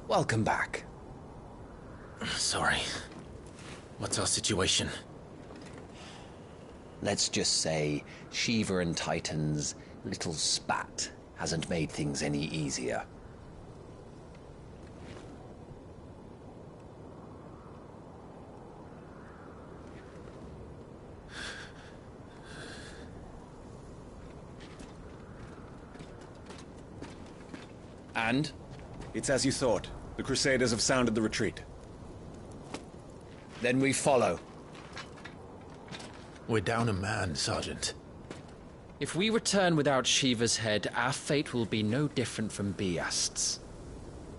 Welcome back. Sorry. What's our situation? Let's just say Shiva and Titan's little spat hasn't made things any easier. And? It's as you thought. The Crusaders have sounded the retreat. Then we follow. We're down a man, Sergeant. If we return without Shiva's head, our fate will be no different from Biast's.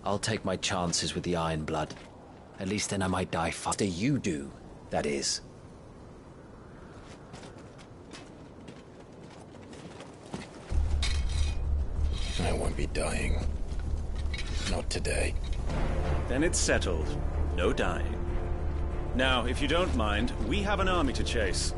I'll take my chances with the Iron Blood. At least then I might die faster. You do, that is. I won't be dying. Not today. Then it's settled. No dying. Now, if you don't mind, we have an army to chase.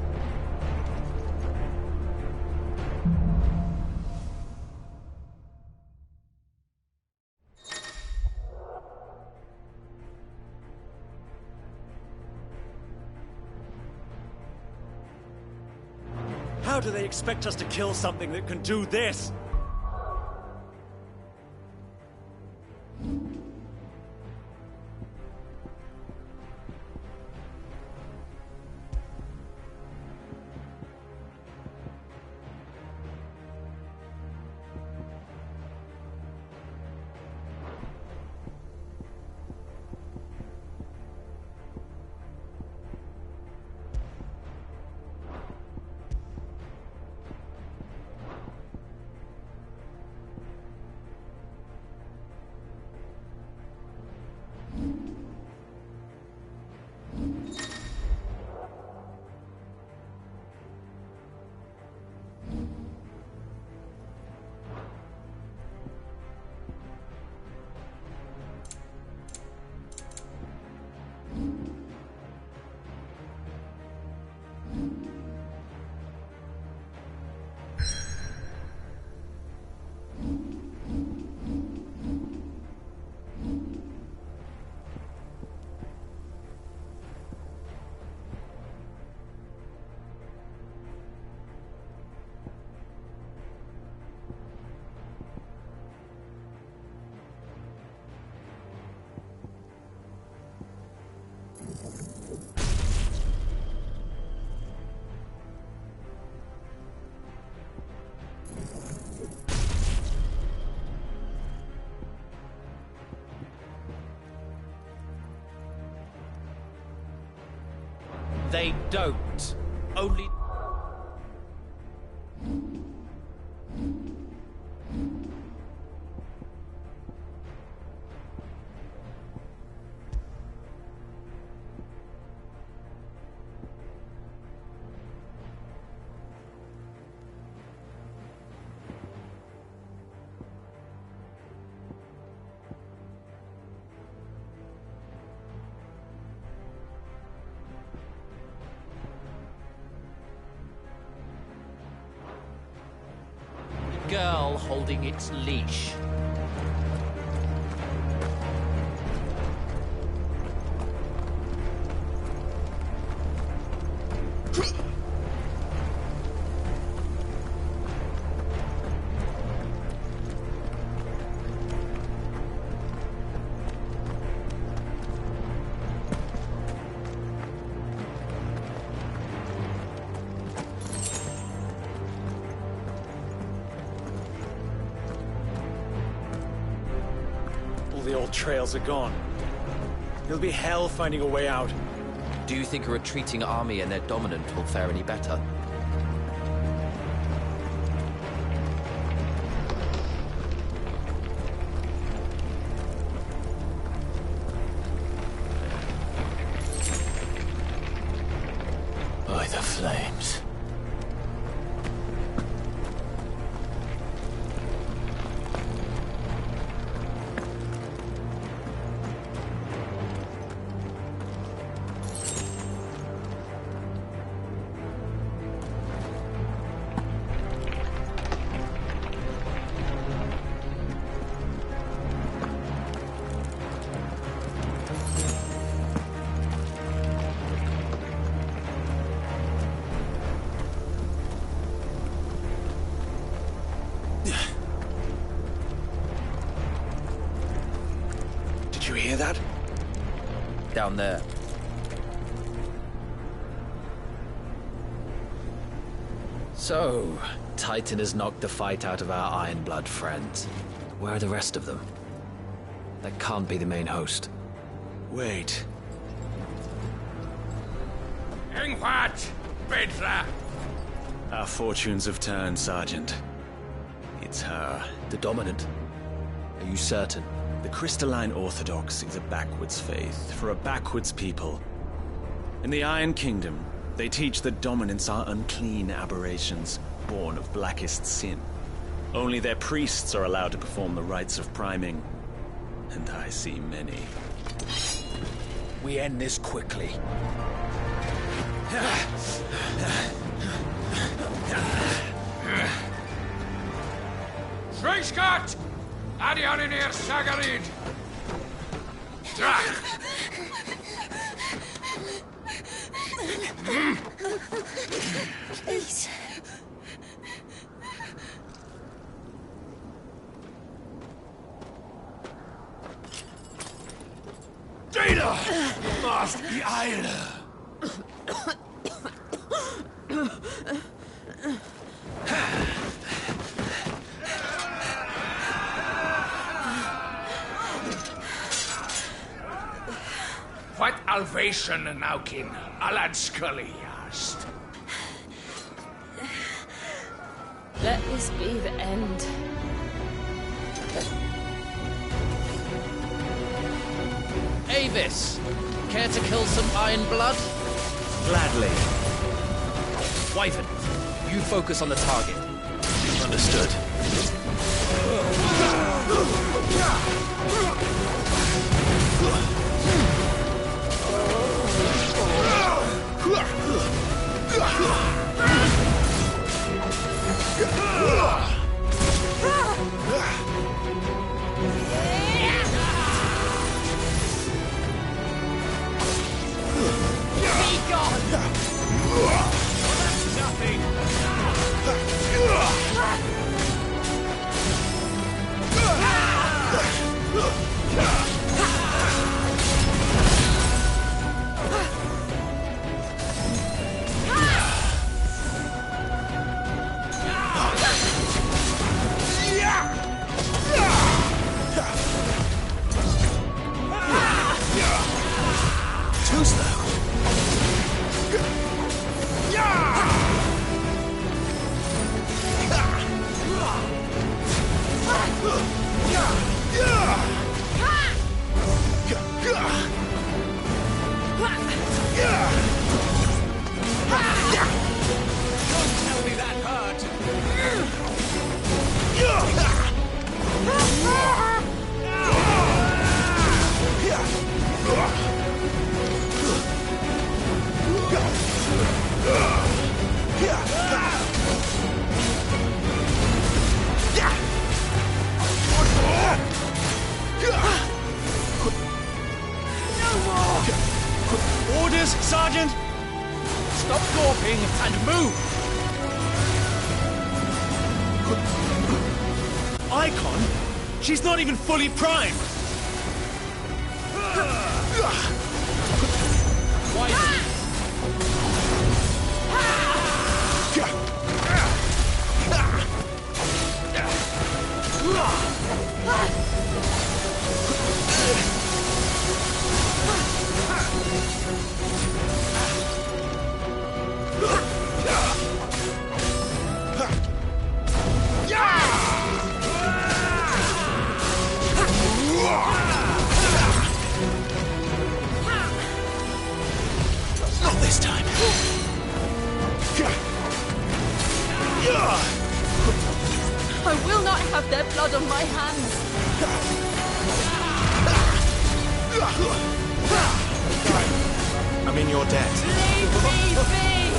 How do they expect us to kill something that can do this? They don't. Only... girl holding its leash. The old trails are gone. It'll be hell finding a way out. Do you think a retreating army and their dominant will fare any better? By the flames. you hear that? Down there. So, Titan has knocked the fight out of our Iron Blood friends. Where are the rest of them? That can't be the main host. Wait. Ingwat! Bedra! Our fortunes have turned, Sergeant. It's her. The Dominant? Are you certain? The Crystalline Orthodox is a backwards faith for a backwards people. In the Iron Kingdom, they teach that dominants are unclean aberrations, born of blackest sin. Only their priests are allowed to perform the rites of priming, and I see many. We end this quickly. Schweigschgott! Adion in ihr Sagarid! Please. Data! Must be Eile! What Alvation Naukin, Alad Scully asked. Let this be the end. Avis! Care to kill some Iron Blood? Gladly. Wyvern, you focus on the target. Understood. Too slow. Orders, Sergeant! Stop gawping and move! Icon? She's not even fully primed! Wyvern, Not this time. I will not have their blood on my hands. I'm in your debt. Leave me be!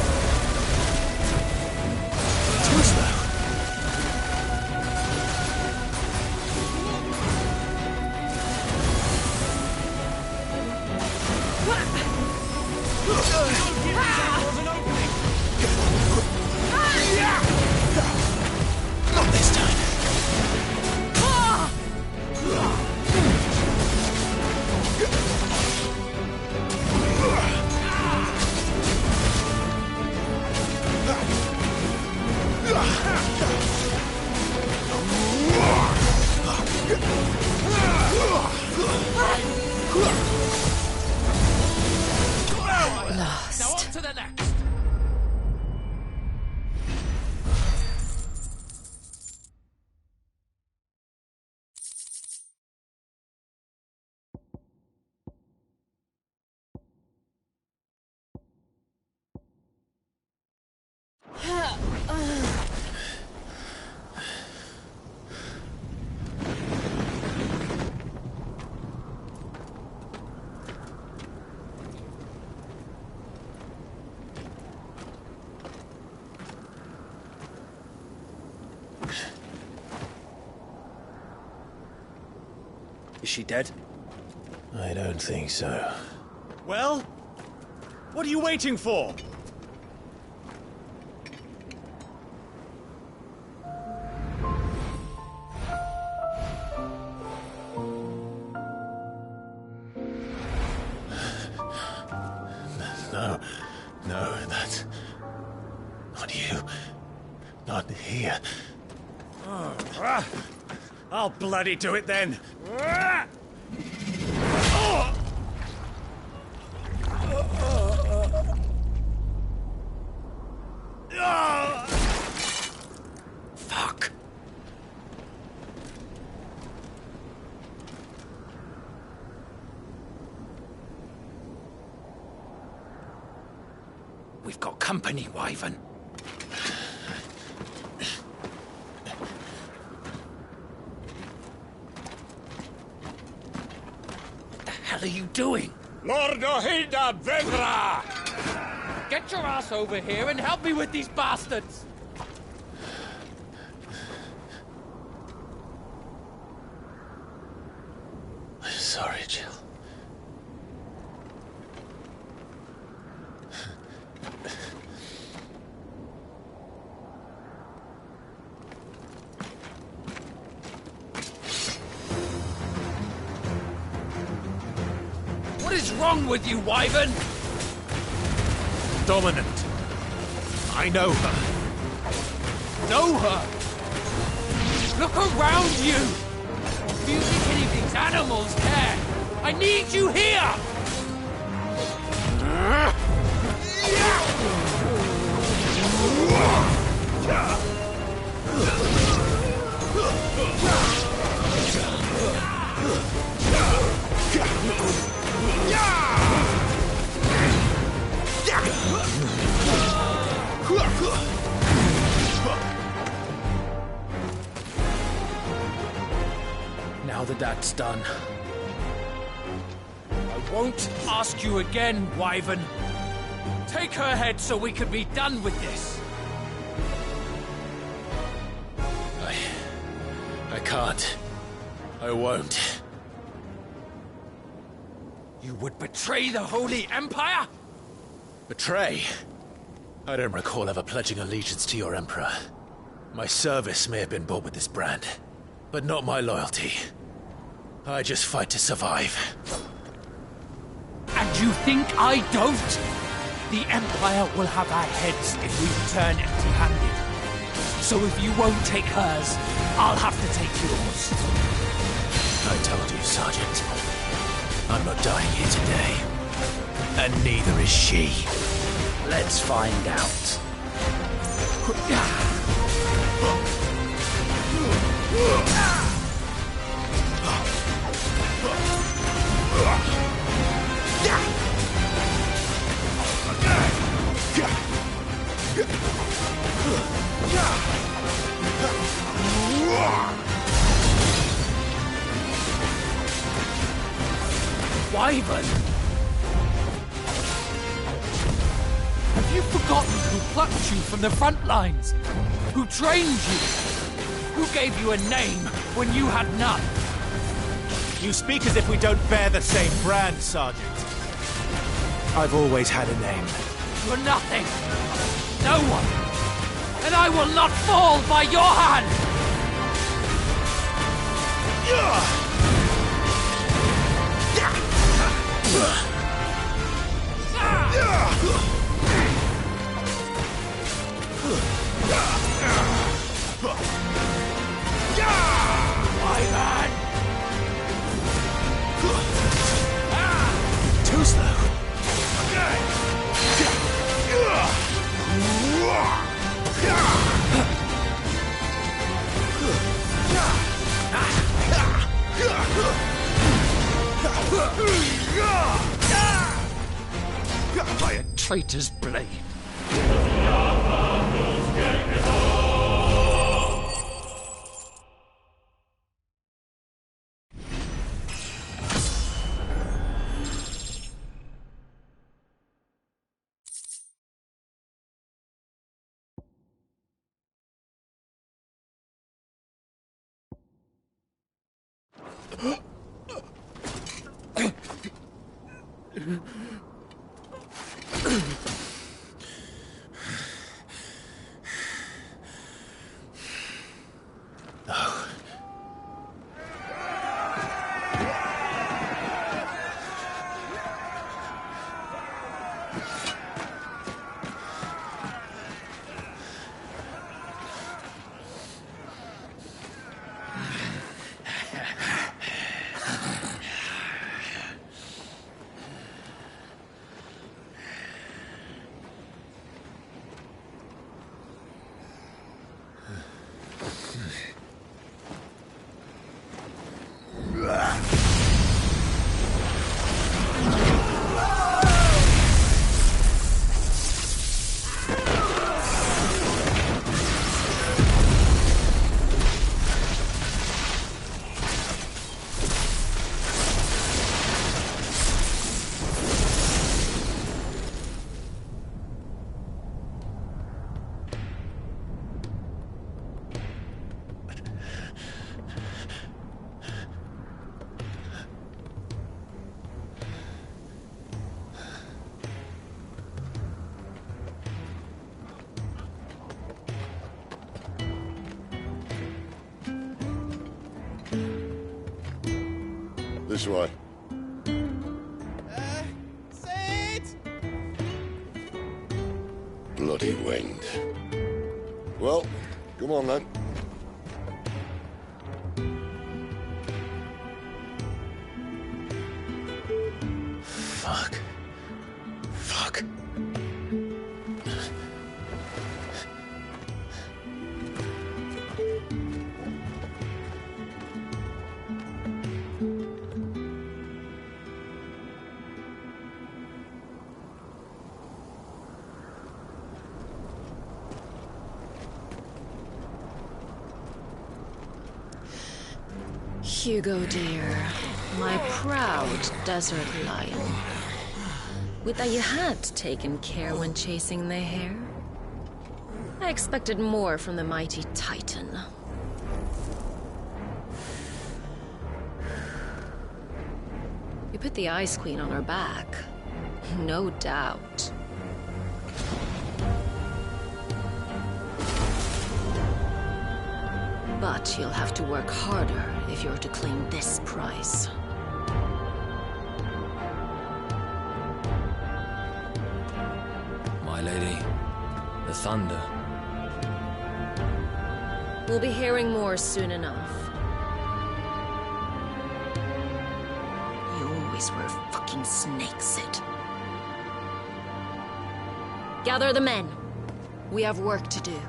Too slow. Not this time. Is she dead? I don't think so. Well? What are you waiting for? No, that's... not you. Not here. I'll bloody do it then. Fuck. We've got company, Wyvern. What the hell are you doing? Lord Ohida Vedra! Get your ass over here and help me with these bastards! I'm sorry, Jill. What is wrong with you, Wyvern? Dominant. I know her. Know her! Look around you! Do you think any of these animals care? I need you here! Now that that's done, I won't ask you again, Wyvern. Take her head so we can be done with this. I can't. I won't. You would betray the Holy Empire? Betray? I don't recall ever pledging allegiance to your Emperor. My service may have been bought with this brand, but not my loyalty. I just fight to survive. And you think I don't? The Empire will have our heads if we return empty-handed. So if you won't take hers, I'll have to take yours. I told you, Sergeant. I'm not dying here today. And neither is she. let's find out. Wyvern! Have you forgotten who plucked you from the front lines? Who trained you? Who gave you a name when you had none? You speak as if we don't bear the same brand, Sergeant. I've always had a name. You're nothing. No one. And I will not fall by your hand! Wyvern! Too slow. By a traitor's blade. This way. Sid! Bloody wind. Well, come on then. Fuck. Fuck. Hugo, dear. My proud desert lion. Would that you had taken care when chasing the hare. I expected more from the mighty Titan. You put the Ice Queen on her back. No doubt. But you'll have to work harder if you're to claim this prize. My lady, the thunder. We'll be hearing more soon enough. You always were a fucking snake, Sid. Gather the men. We have work to do.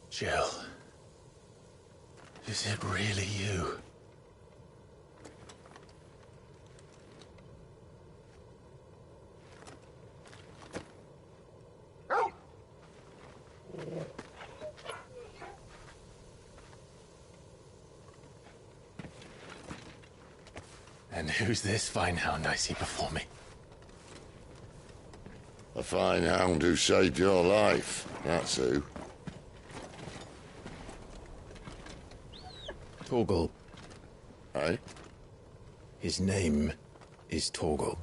Jill. Is it really you? And who's this fine hound I see before me? A fine hound who saved your life, that's who. Torgal. Eh? His name is Torgal.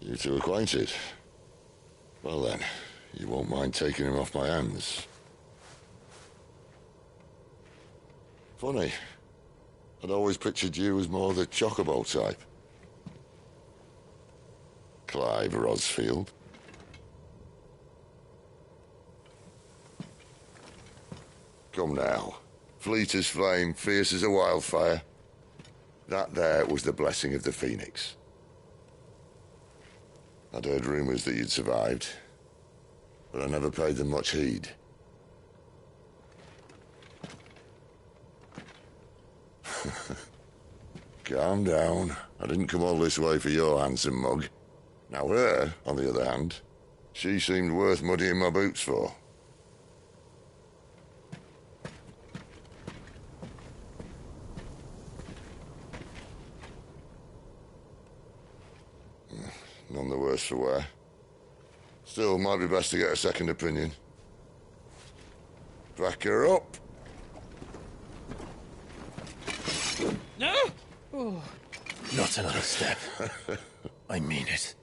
You two acquainted? Well then, You won't mind taking him off my hands. Funny. I'd always pictured you as more the chocobo type. Clive Rosfield. Come now. Fleet as flame, fierce as a wildfire. That there was the blessing of the Phoenix. I'd heard rumors that you'd survived, but I never paid them much heed. Calm down. I didn't come all this way for your handsome mug. Now her, on the other hand, she seemed worth muddying my boots for. None the worse for wear. Still, might be best to get a second opinion. Back her up. No! Oh. Not another step. I mean it.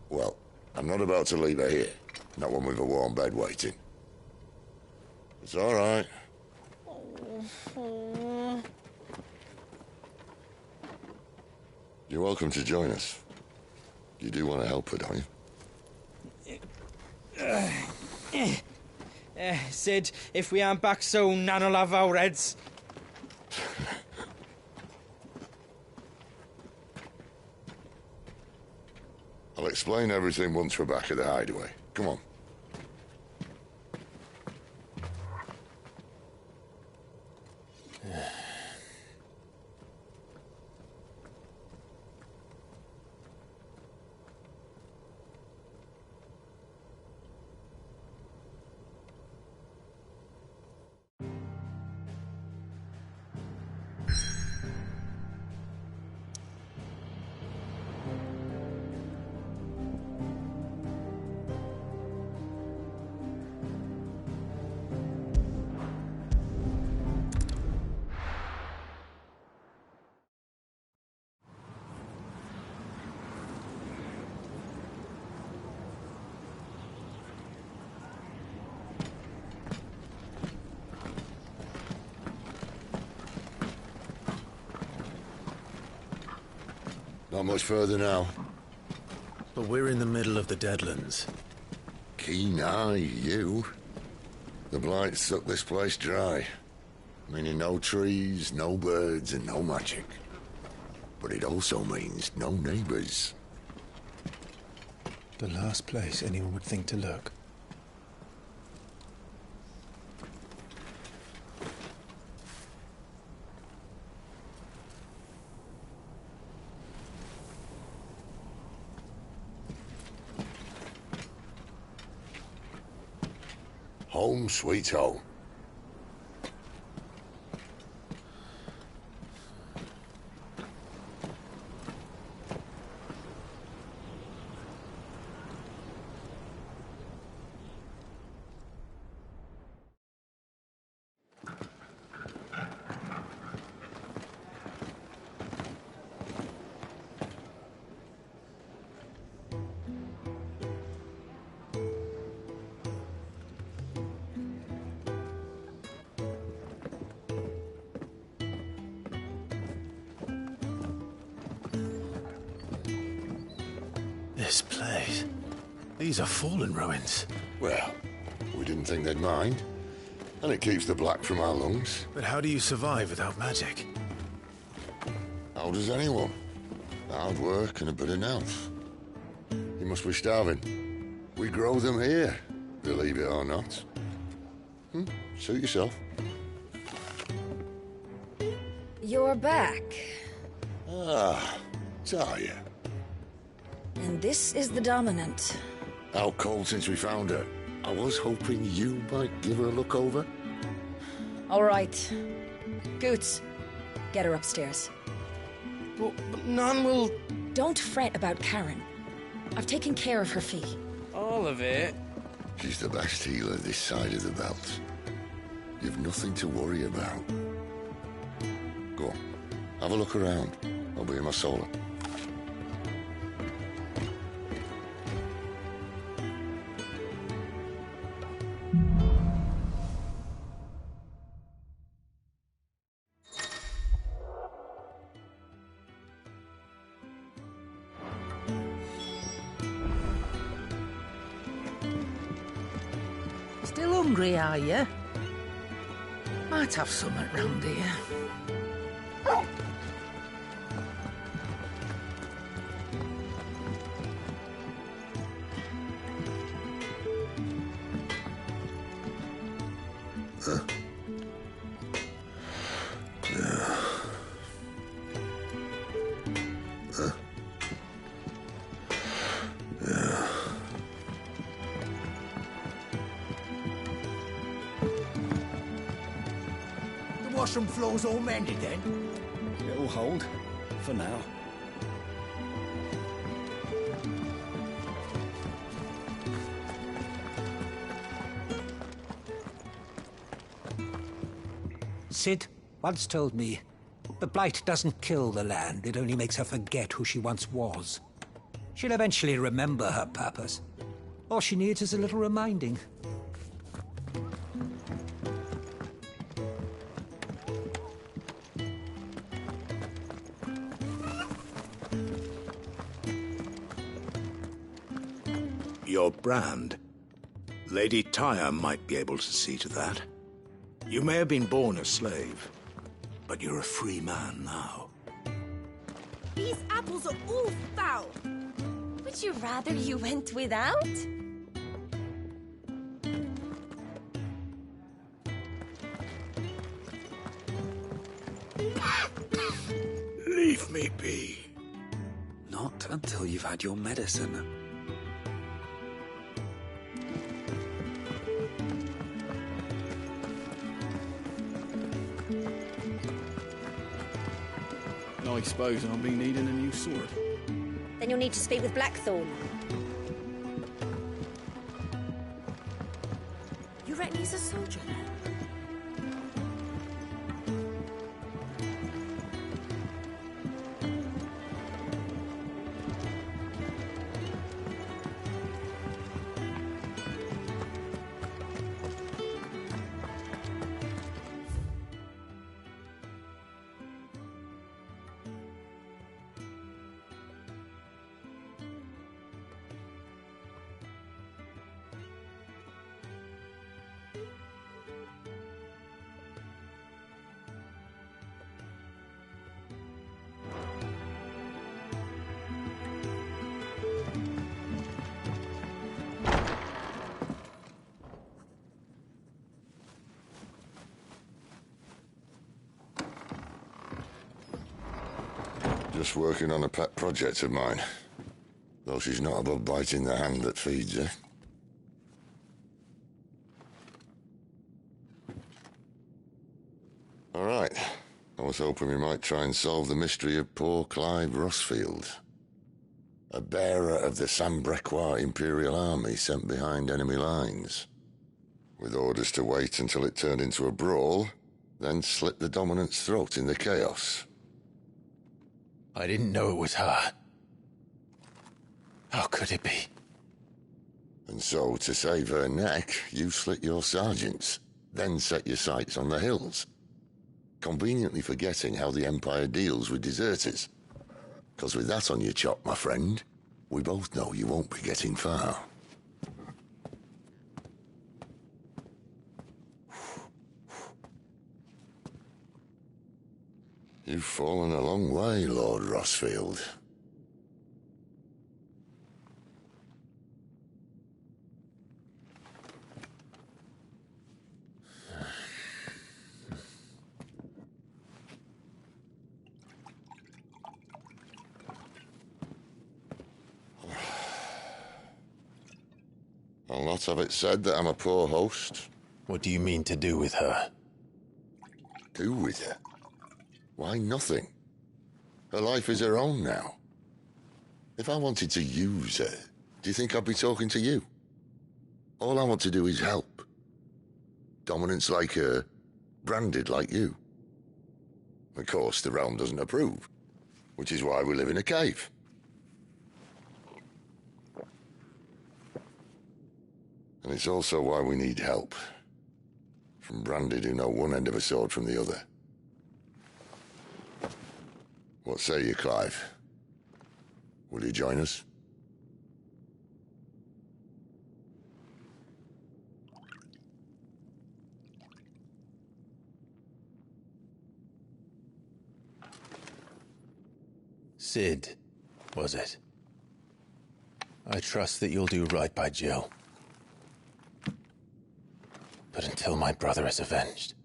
Well, I'm not about to leave her here. Not one with a warm bed waiting. It's all right. You're welcome to join us. You do want to help her, don't you? Sid, if we aren't back soon, Nan'll have our heads. I'll explain everything once we're back at the hideaway. Come on. Not much further now. But we're in the middle of the Deadlands. Keen eye, you. The blight sucked this place dry. Meaning no trees, no birds, and no magic. But it also means no neighbors. The last place anyone would think to look. Home sweet home. This place. These are fallen ruins. Well, we didn't think they'd mind. And it keeps the black from our lungs. But how do you survive without magic? How does anyone? Hard work and a bit of nerve. You must be starving. We grow them here, believe it or not. Suit yourself. You're back. Ah, Talia. And this is the Dominant. Out cold since we found her. I was hoping you might give her a look over. All right. Goots, get her upstairs. But Nan will... Don't fret about Karen. I've taken care of her fee. All of it? She's the best healer this side of the belt. You've nothing to worry about. Go on, have a look around. I'll be in my solo. Still hungry, are you? Might have something round here. Washroom floor's all mended then? It'll hold. For now. Sid once told me, the blight doesn't kill the land, it only makes her forget who she once was. She'll eventually remember her purpose. All she needs is a little reminding. Your brand. Lady Tyre might be able to see to that. You may have been born a slave, but you're a free man now. These apples are all foul. Would you rather you went without? Leave me be. Not until you've had your medicine. I suppose I'll be needing a new sword. Then you'll need to speak with Blackthorn. You reckon he's a soldier now? Just working on a pet project of mine. Though she's not above biting the hand that feeds her. All right. I was hoping we might try and solve the mystery of poor Clive Rossfield. A bearer of the Sambrequois Imperial Army sent behind enemy lines. With orders to wait until it turned into a brawl, then slit the dominant's throat in the chaos. I didn't know it was her. How could it be? And so, to save her neck, you slit your sergeants, then set your sights on the hills. Conveniently forgetting how the Empire deals with deserters. Because with that on your chop, my friend, we both know you won't be getting far. You've fallen a long way, Lord Rossfield. I'll not have it said that I'm a poor host. What do you mean to do with her? Do with her? Why, nothing. Her life is her own now. If I wanted to use her, do you think I'd be talking to you? All I want to do is help. Dominants like her, branded like you. Of course, the realm doesn't approve, which is why we live in a cave. And it's also why we need help. From branded who know one end of a sword from the other. What say you, Clive? Will you join us? Sid, was it? I trust that you'll do right by Jill. But until my brother is avenged,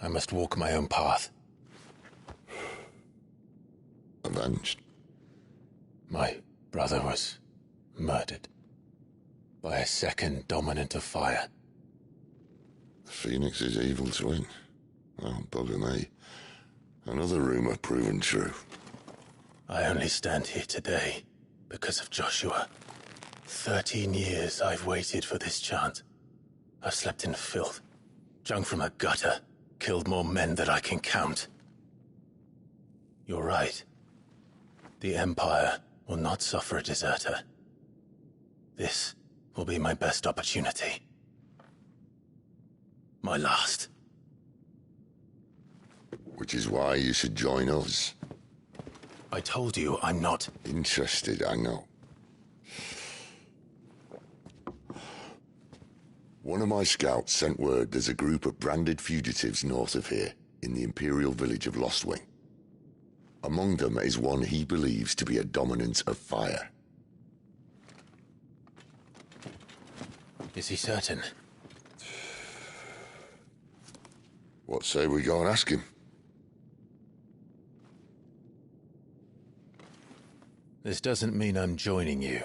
I must walk my own path. Avenged? My brother was murdered by a second dominant of fire. Phoenix's evil twin. Oh, bugger me. Another rumor proven true. I only stand here today because of Joshua. 13 years I've waited for this chance. I've slept in filth, drunk from a gutter, killed more men than I can count. You're right. The Empire will not suffer a deserter. This will be my best opportunity. My last. Which is why you should join us. I told you I'm not interested, I know. One of my scouts sent word there's a group of branded fugitives north of here, in the Imperial village of Lostwing. Among them is one he believes to be a dominant of fire. Is he certain? What say we go and ask him? This doesn't mean I'm joining you.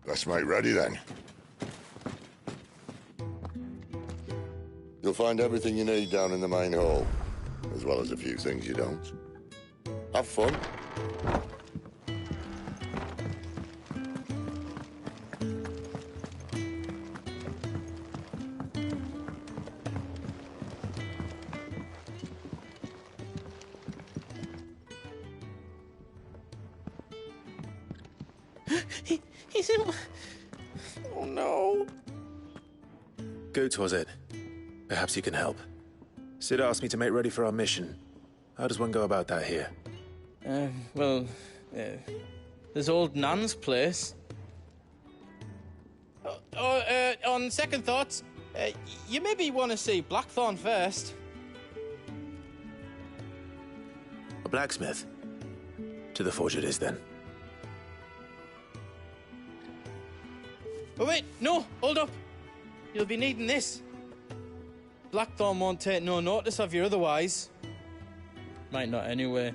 Let's make ready then. You'll find everything you need down in the main hall, as well as a few things you don't. Have fun. He's in... Oh no. Goots, was it? Perhaps you can help. Sid asked me to make ready for our mission. How does one go about that here? There's old Nan's place. On second thoughts, you maybe want to see Blackthorn first. A blacksmith? To the forge it is, then. Oh wait, no, hold up. You'll be needing this. Blackthorn won't take no notice of you otherwise. Might not anyway.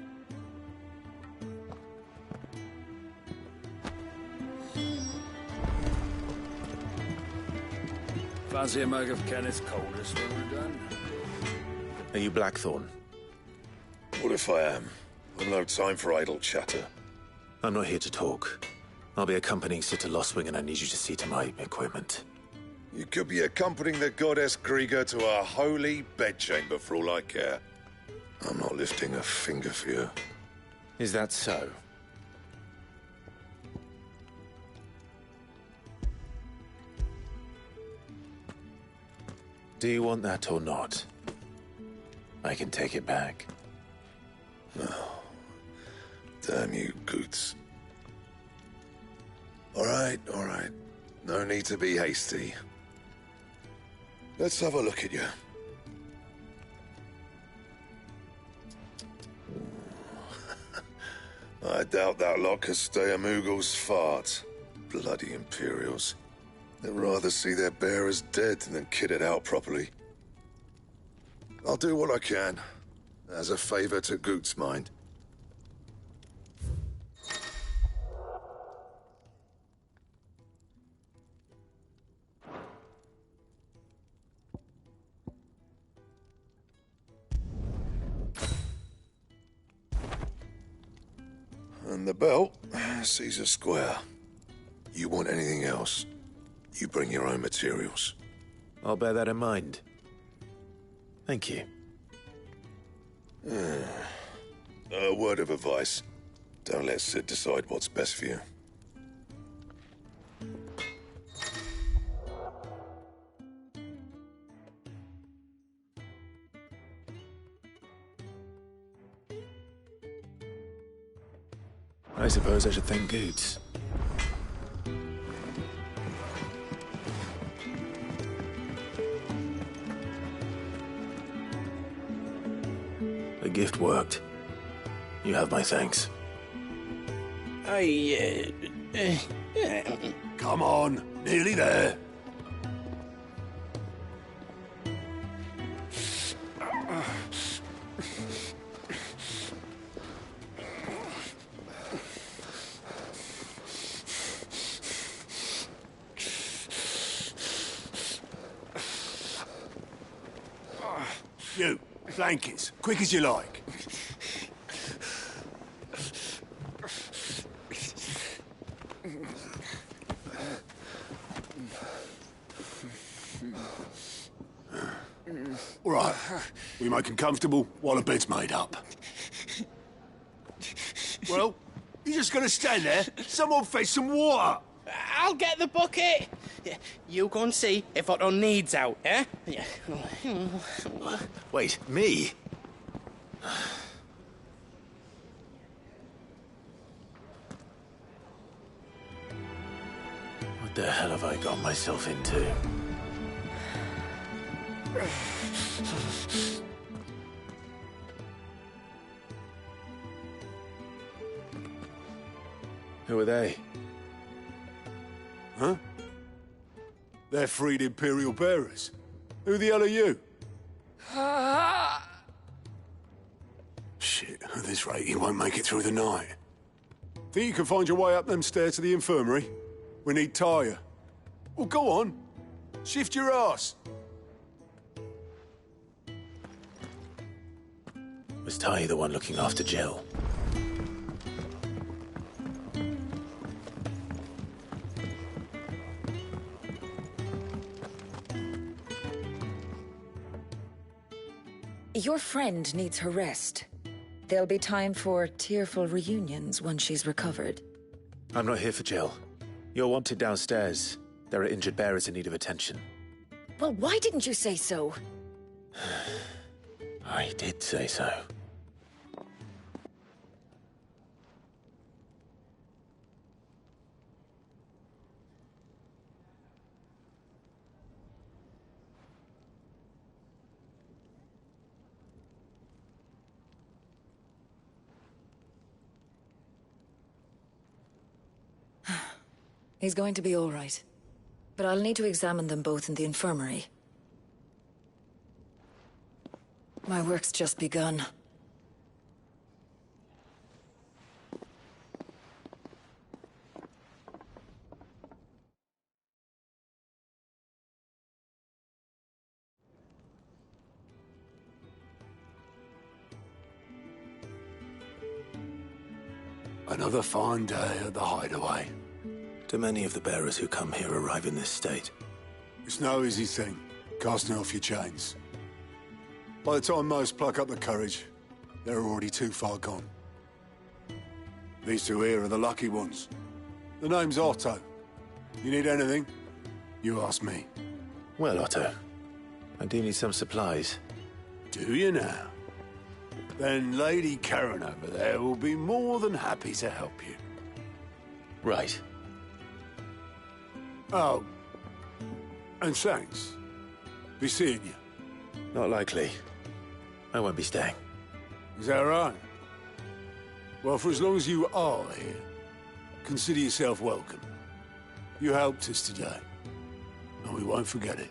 Fancy a mug of Kenneth Coldest when we're done? Are you Blackthorn? What if I am? I've no time for idle chatter. I'm not here to talk. I'll be accompanying Sid to Lostwing, and I need you to see to my equipment. You could be accompanying the goddess Krieger to a holy bedchamber for all I care. I'm not lifting a finger for you. Is that so? Do you want that or not? I can take it back. No. Damn you, Goots. All right. No need to be hasty. Let's have a look at you. I doubt that lot could stay a Moogle's fart. Bloody Imperials. They'd rather see their bearers dead than kitted out properly. I'll do what I can, as a favor to Goot's mind. And the belt sees a square. You want anything else, you bring your own materials. I'll bear that in mind. Thank you. A word of advice. Don't let Sid decide what's best for you. I suppose I should thank Goots. The gift worked. You have my thanks. Come on, nearly there. You, blankets, quick as you like. All right, we make him comfortable while the bed's made up. Well, you just gonna stand there? Someone fetch some water! I'll get the bucket! You go and see if Otto needs out, eh? Wait, me? What the hell have I got myself into? Who are they? Huh? They're freed Imperial bearers. Who the hell are you? Shit, at this rate, he won't make it through the night. Think you can find your way up them stairs to the infirmary? We need Taya. Well, go on. Shift your ass. Was Ty the one looking after Jill? Your friend needs her rest. There'll be time for tearful reunions once she's recovered. I'm not here for Jill. You're wanted downstairs. There are injured bearers in need of attention. Well, why didn't you say so? I did say so. He's going to be all right. But I'll need to examine them both in the infirmary. My work's just begun. Another fine day at the hideaway. Do many of the bearers who come here arrive in this state? It's no easy thing, casting off your chains. By the time most pluck up the courage, they're already too far gone. These two here are the lucky ones. The name's Otto. You need anything, you ask me. Well, Otto, I do need some supplies. Do you now? Then Lady Karen over there will be more than happy to help you. Right. Oh, and thanks. Be seeing you. Not likely. I won't be staying. Is that right? Well, for as long as you are here, consider yourself welcome. You helped us today, and we won't forget it.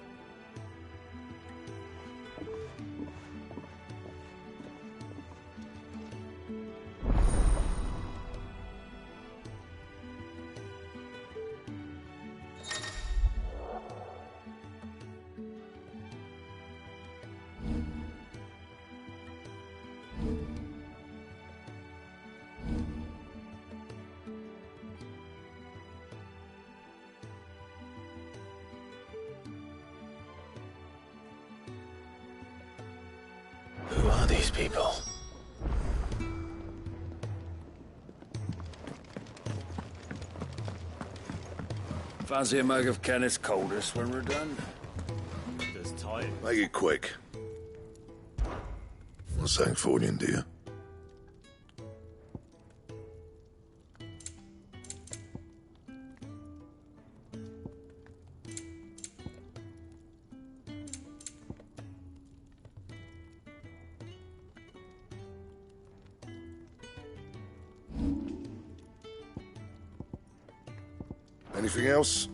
Who are these people? Fancy a mug of Kenneth's coldest when we're done? Just tight. Make it quick. What's that for you, dear? Anything else?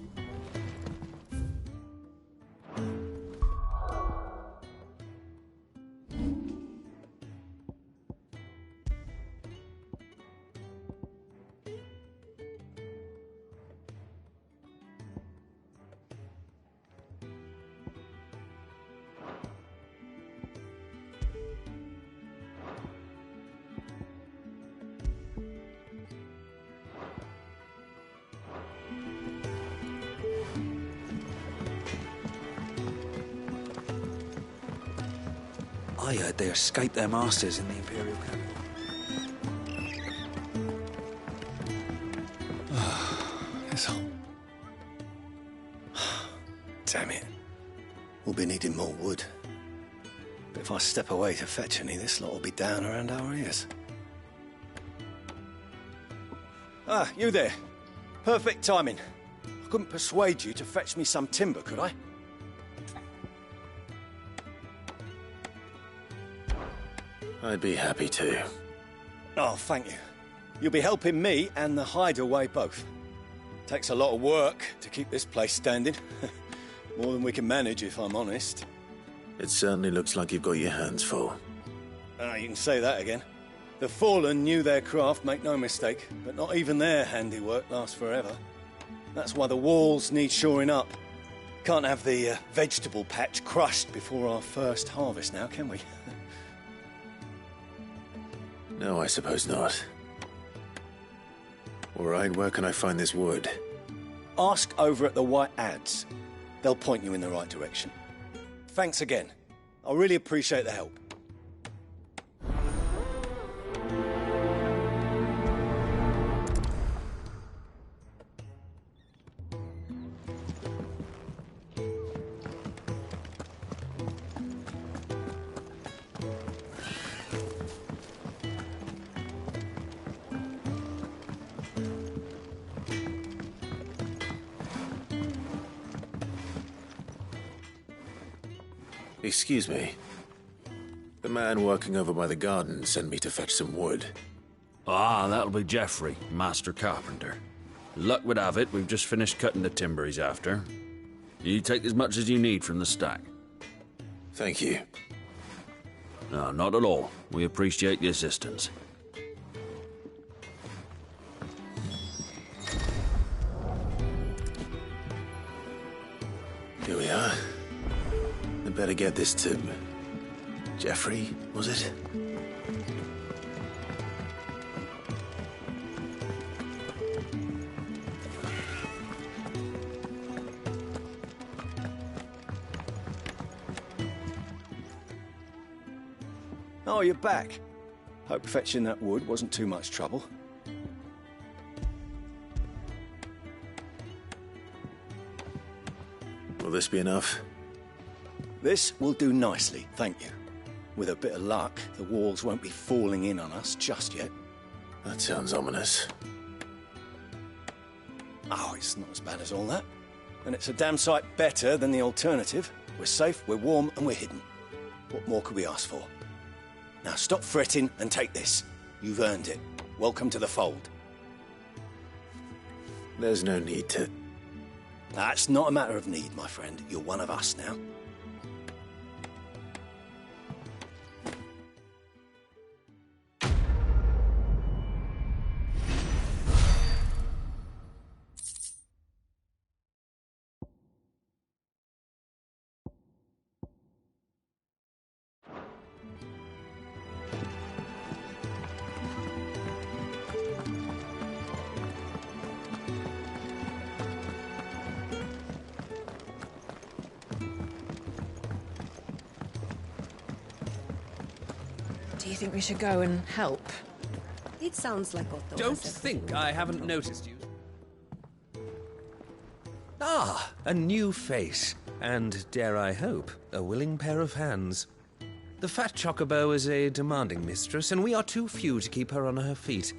I heard they escaped their masters in the Imperial capital. Damn it. We'll be needing more wood. But if I step away to fetch any, this lot will be down around our ears. Ah, you there. Perfect timing. I couldn't persuade you to fetch me some timber, could I? I'd be happy to. Oh, thank you. You'll be helping me and the hideaway both. Takes a lot of work to keep this place standing. More than we can manage, if I'm honest. It certainly looks like you've got your hands full. You can say that again. The Fallen knew their craft, make no mistake, but not even their handiwork lasts forever. That's why the walls need shoring up. Can't have the vegetable patch crushed before our first harvest now, can we? No, I suppose not. All right, where can I find this wood? Ask over at the White Ads. They'll point you in the right direction. Thanks again. I really appreciate the help. Excuse me. The man working over by the garden sent me to fetch some wood. Ah, that'll be Geoffrey, Master Carpenter. Luck would have it, we've just finished cutting the timber he's after. You take as much as you need from the stack. Thank you. No, not at all. We appreciate the assistance. Here we are. I better get this to... Geoffrey, was it? Oh, you're back. Hope fetching that wood wasn't too much trouble. Will this be enough? This will do nicely, thank you. With a bit of luck, the walls won't be falling in on us just yet. That sounds ominous. Oh, it's not as bad as all that. And it's a damn sight better than the alternative. We're safe, we're warm, and we're hidden. What more could we ask for? Now stop fretting and take this. You've earned it. Welcome to the fold. There's no need to... That's not a matter of need, my friend. You're one of us now. Do you think we should go and help? It sounds like Otto. Don't think I haven't noticed you. Ah, a new face. And, dare I hope, a willing pair of hands. The fat chocobo is a demanding mistress, and we are too few to keep her on her feet.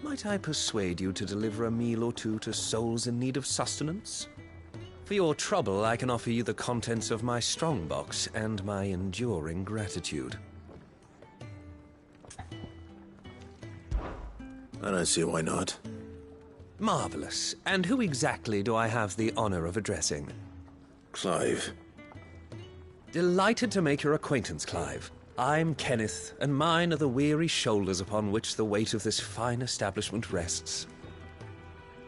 Might I persuade you to deliver a meal or two to souls in need of sustenance? For your trouble, I can offer you the contents of my strongbox and my enduring gratitude. I don't see why not. Marvelous. And who exactly do I have the honor of addressing? Clive. Delighted to make your acquaintance, Clive. I'm Kenneth, and mine are the weary shoulders upon which the weight of this fine establishment rests.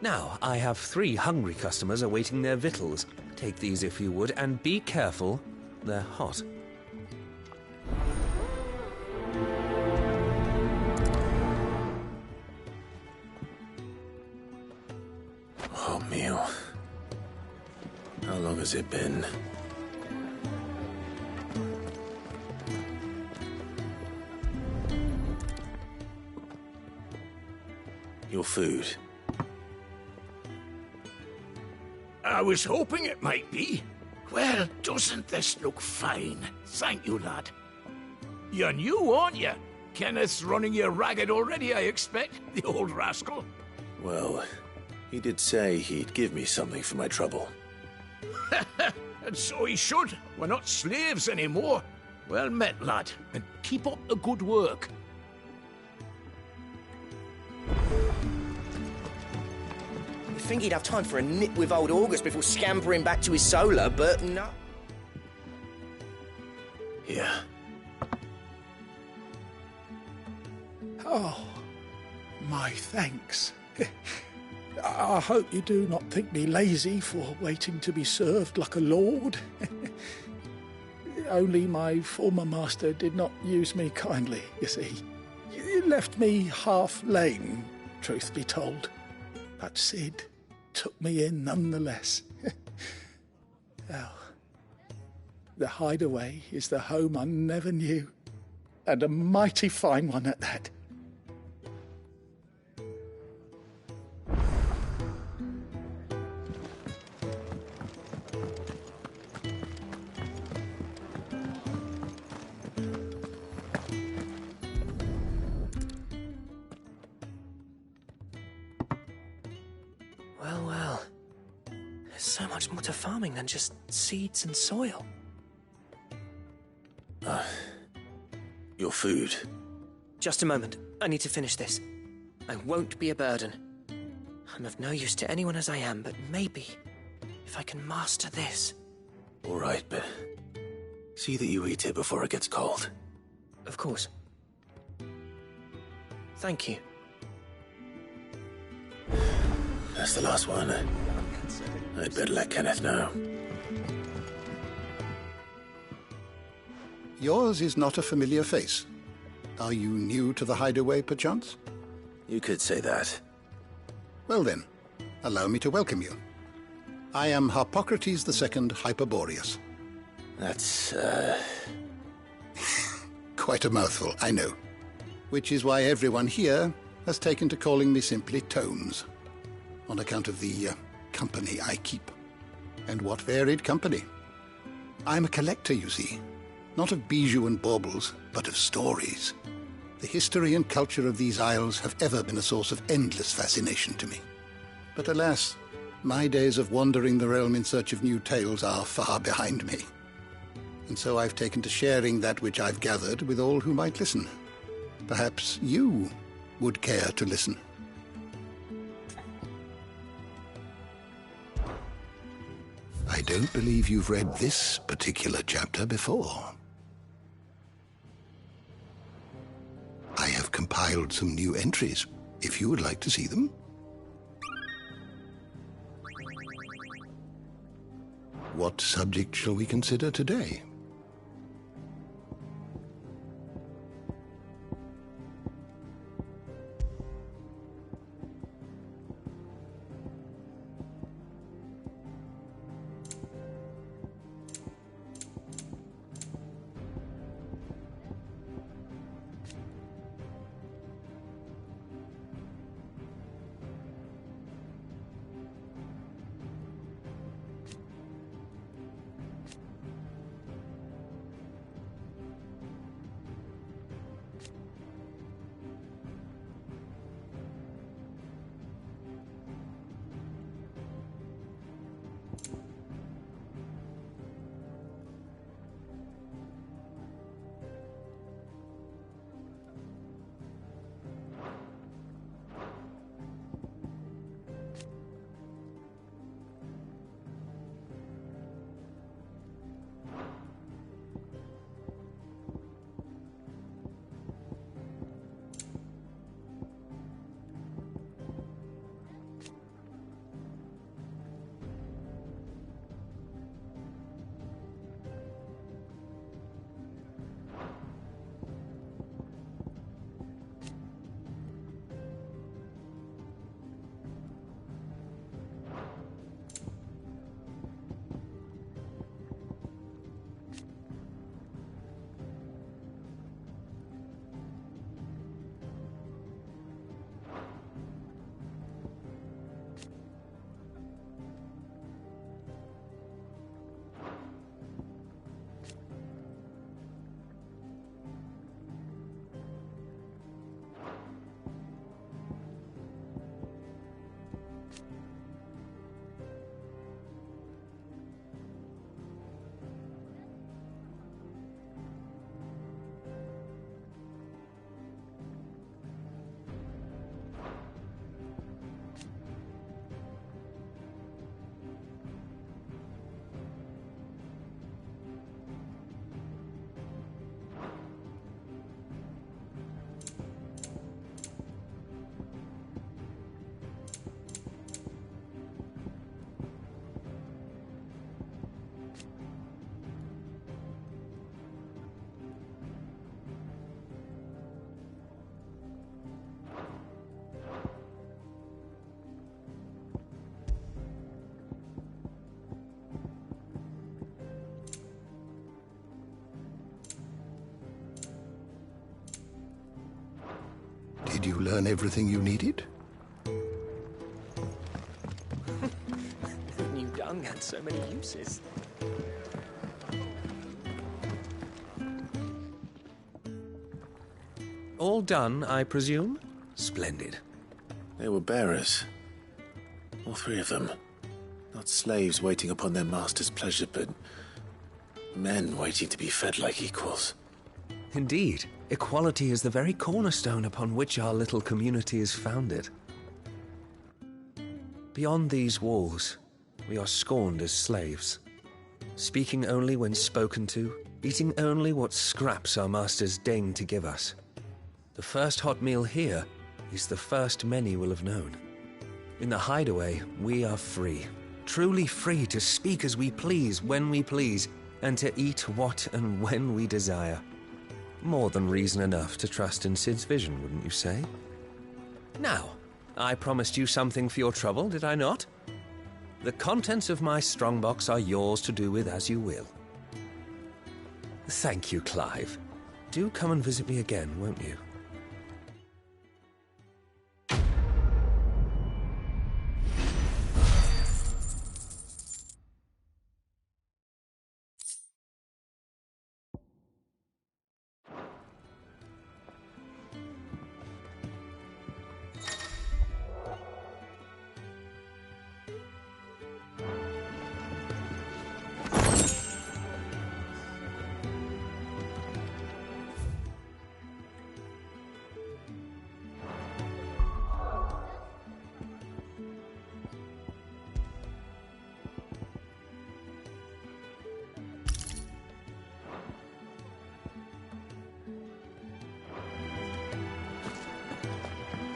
Now, I have 3 hungry customers awaiting their victuals. Take these if you would, and be careful, they're hot. Hot meal. How long has it been? Your food. I was hoping it might be. Well, doesn't this look fine? Thank you, lad. You're new, aren't you? Kenneth's running you ragged already, I expect, the old rascal. Well, he did say he'd give me something for my trouble. And so he should. We're not slaves anymore. Well met, lad, and keep up the good work. You'd think he'd have time for a nip with old August before scampering back to his solar, but no. Here. Oh, my thanks. I hope you do not think me lazy for waiting to be served like a lord. Only my former master did not use me kindly, you see. He left me half lame, truth be told. But Sid took me in nonetheless. Well, the Hideaway is the home I never knew, and a mighty fine one at that. Well, well. There's so much more to farming than just seeds and soil. Your food. Just a moment. I need to finish this. I won't be a burden. I'm of no use to anyone as I am, but maybe if I can master this. All right, but see that you eat it before it gets cold. Of course. Thank you. That's the last one. I'd better let Kenneth know. Yours is not a familiar face. Are you new to the Hideaway, perchance? You could say that. Well then, allow me to welcome you. I am Harpocrates II Hyperboreus. That's, Quite a mouthful, I know. Which is why everyone here has taken to calling me simply Tomes, on account of the company I keep. And what varied company. I'm a collector, you see. Not of bijou and baubles, but of stories. The history and culture of these isles have ever been a source of endless fascination to me. But alas, my days of wandering the realm in search of new tales are far behind me. And so I've taken to sharing that which I've gathered with all who might listen. Perhaps you would care to listen. I don't believe you've read this particular chapter before. I have compiled some new entries, if you would like to see them. What subject shall we consider today? Did you learn everything you needed? Who knew dung had so many uses? All done, I presume? Splendid. They were bearers. All three of them. Not slaves waiting upon their master's pleasure, but men waiting to be fed like equals. Indeed. Equality is the very cornerstone upon which our little community is founded. Beyond these walls, we are scorned as slaves, speaking only when spoken to, eating only what scraps our masters deign to give us. The first hot meal here is the first many will have known. In the hideaway, we are free, truly free to speak as we please, when we please, and to eat what and when we desire. More than reason enough to trust in Sid's vision, wouldn't you say? Now, I promised you something for your trouble, did I not? The contents of my strongbox are yours to do with as you will. Thank you, Clive. Do come and visit me again, won't you?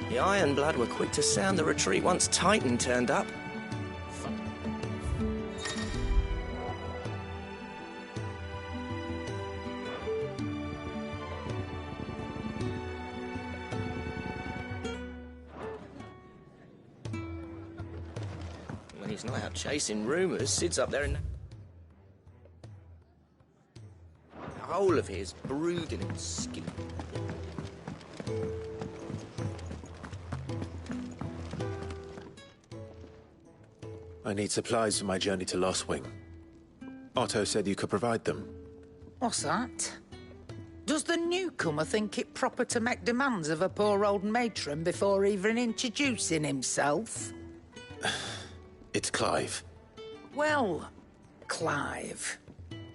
The Ironblood were quick to sound the retreat once Titan turned up. When he's not out chasing rumours, Sid's up there in the whole of his brooding and scheming. I need supplies for my journey to Lost Wing. Otto said you could provide them. What's that? Does the newcomer think it proper to make demands of a poor old matron before even introducing himself? It's Clive. Well, Clive,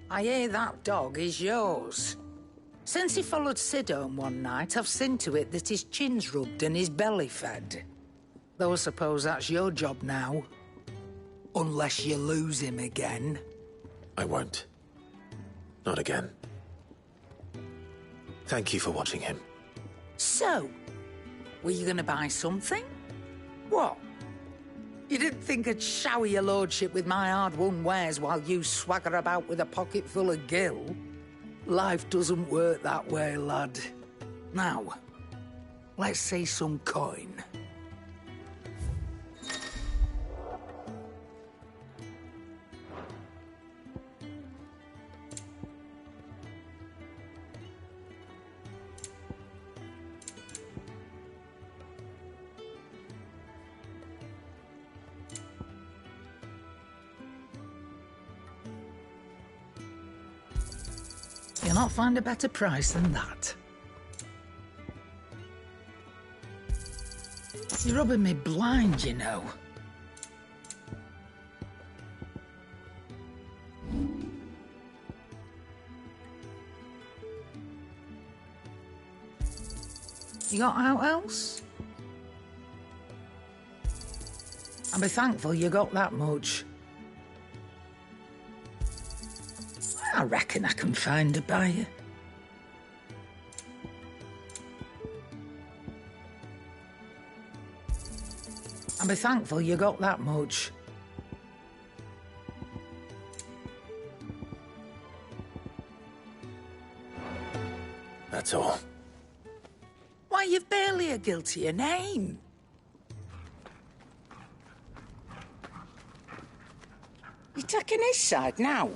I hear that dog is yours. Since he followed Sid home one night, I've seen to it that his chin's rubbed and his belly fed. Though I suppose that's your job now. Unless you lose him again. I won't. Not again. Thank you for watching him. So, were you gonna buy something? What? You didn't think I'd shower your lordship with my hard-won wares while you swagger about with a pocket full of gil? Life doesn't work that way, lad. Now, let's see some coin. You'll not find a better price than that. You're rubbing me blind, you know. You got out else? I'll be thankful you got that much. I reckon I can find a buyer. I'll be thankful you got that much. That's all. Why, you've barely a guiltier name. You're taking his side now?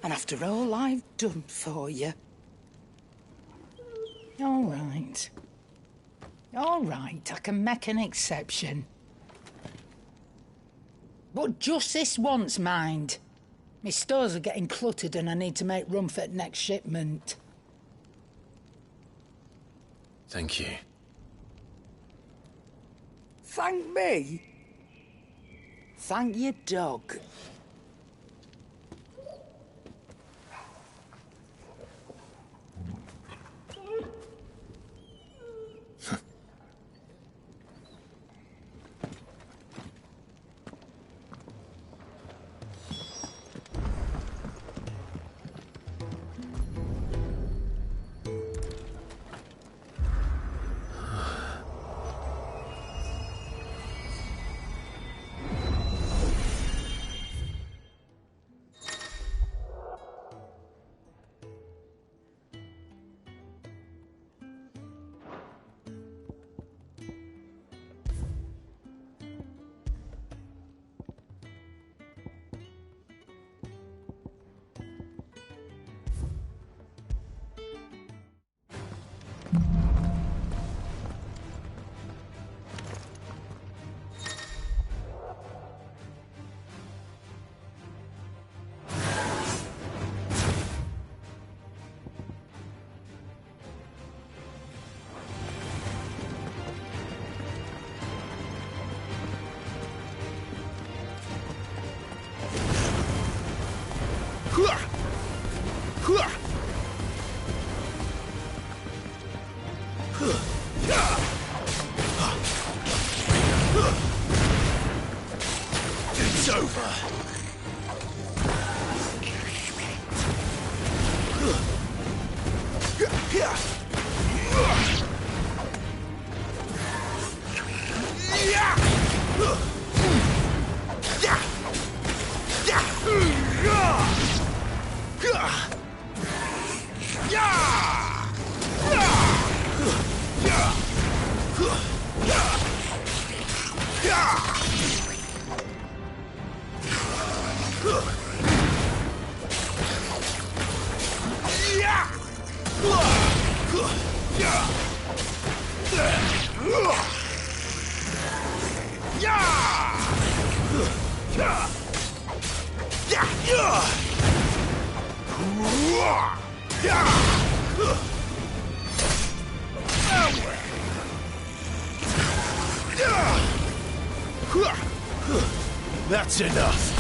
And after all I've done for you. All right. All right, I can make an exception. But just this once, mind. My stores are getting cluttered and I need to make room for the next shipment. Thank you. Thank me? Thank your dog. It's over. That's enough.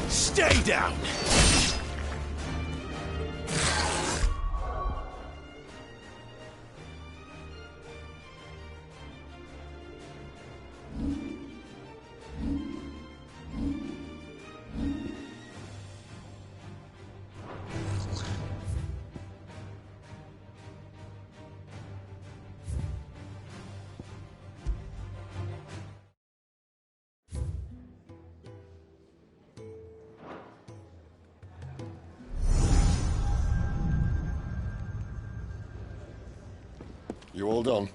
Stay down. You all done?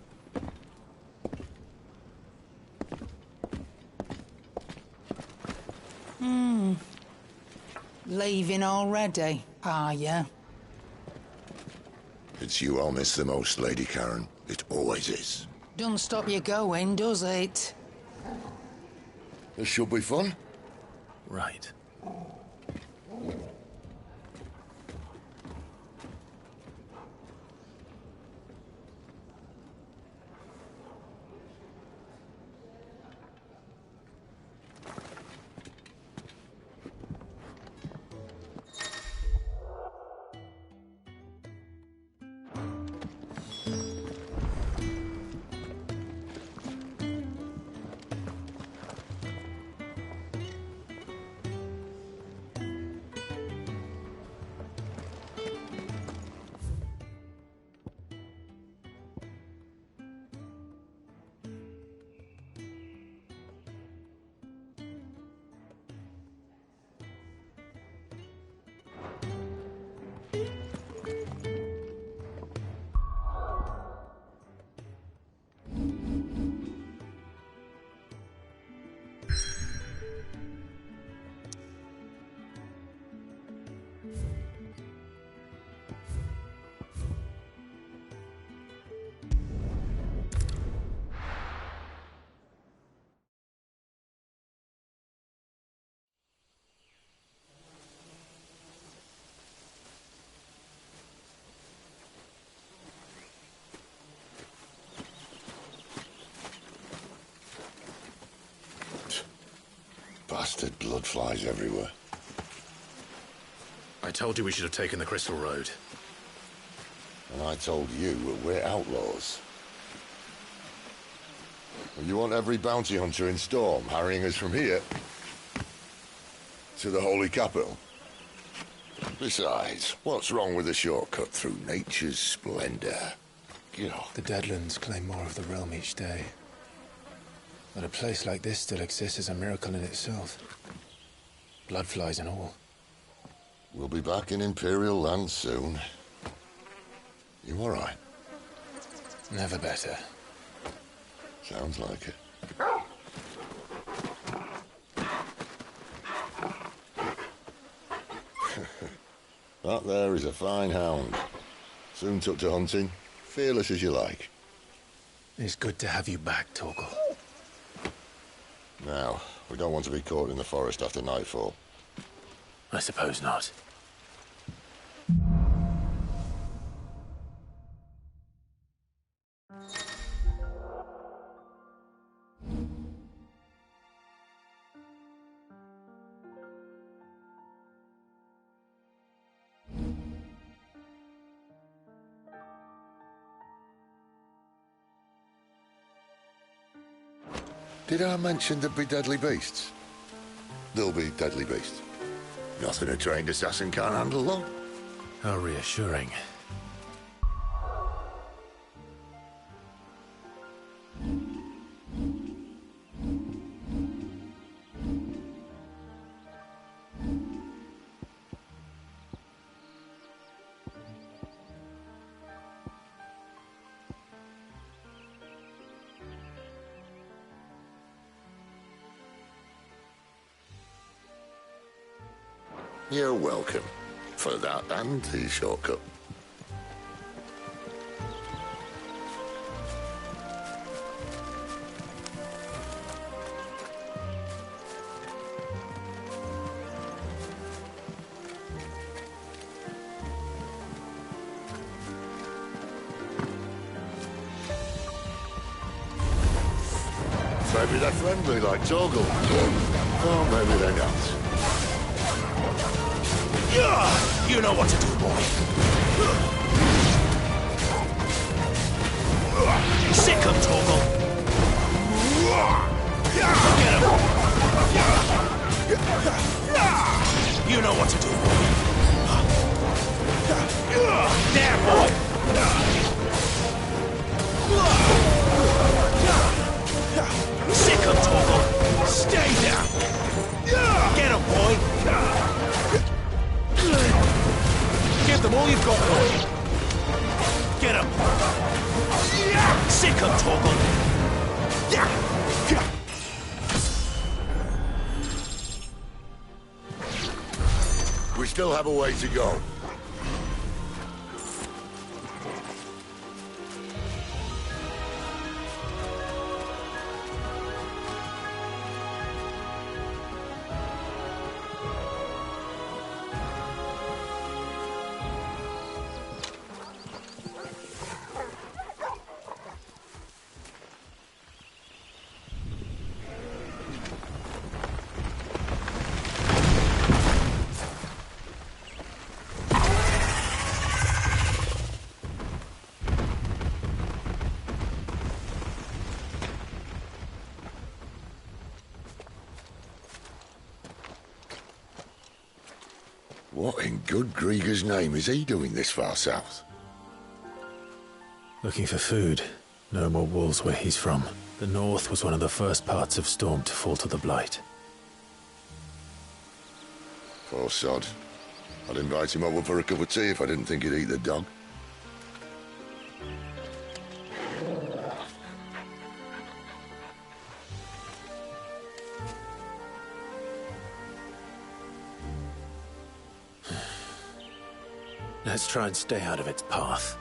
Leaving already, are you? It's you I'll miss the most, Lady Karen. It always is. Don't stop you going, does it? This should be fun. Right. Bastard blood flies everywhere. I told you we should have taken the Crystal Road. And I told you that we're outlaws. Well, you want every bounty hunter in Storm harrying us from here to the Holy Capital? Besides, what's wrong with a shortcut through nature's splendor? The Deadlands claim more of the realm each day. But a place like this still exists is a miracle in itself. Bloodflies and all. We'll be back in Imperial land soon. You all right? Never better. Sounds like it. That there is a fine hound. Soon took to hunting. Fearless as you like. It's good to have you back, Torgal. Now, we don't want to be caught in the forest after nightfall. I suppose not. Did I mention there'd be deadly beasts? There'll be deadly beasts. Nothing a trained assassin can't handle, though. How reassuring. You're welcome. For that and the shortcut. Maybe they're friendly like Torgal. Or maybe they're not. You know what to do, boy. Sick him, Torgal. Get him. You know what to do, boy. There, boy. Sick him, Torgal. Stay down. Get him, boy. Give them all you've got, boy. Get him. Sick him, Torgal. We still have a way to go. What in good Grieger's name is he doing this far south? Looking for food. No more wolves where he's from. The north was one of the first parts of Storm to fall to the Blight. Poor sod. I'd invite him over for a cup of tea if I didn't think he'd eat the dog. Let's try and stay out of its path.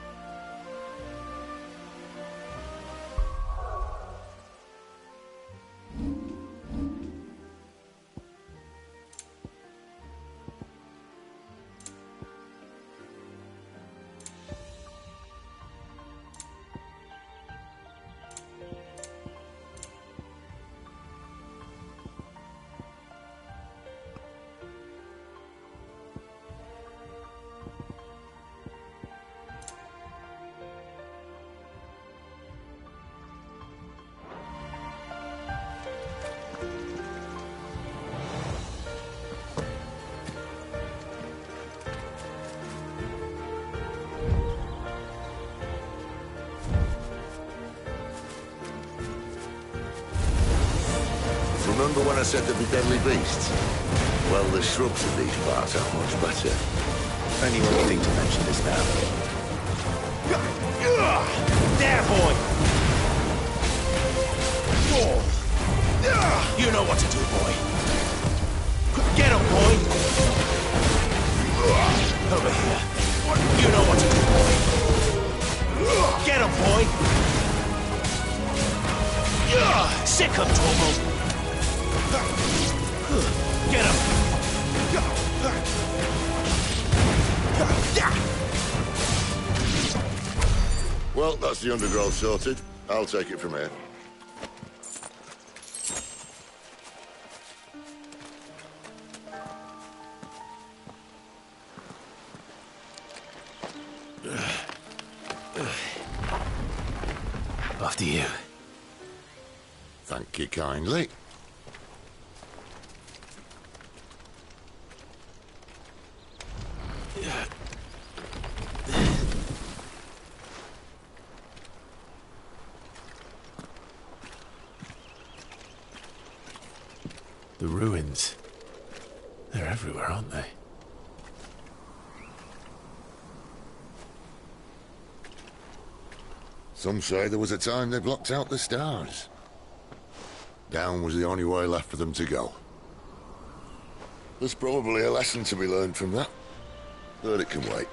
Remember when I said there'd be deadly beasts? Well, the shrubs of these parts are much better. Only when you think to mention this now. There, boy! You know what to do, boy. Get him, boy! Over here. You know what to do, boy. Get him, boy! Sick him, Torgal! Get him! Well, that's the undergrowth sorted. I'll take it from here. After you. Thank you kindly. The ruins. They're everywhere, aren't they? Some say there was a time they blocked out the stars. Down was the only way left for them to go. There's probably a lesson to be learned from that. But it can wait.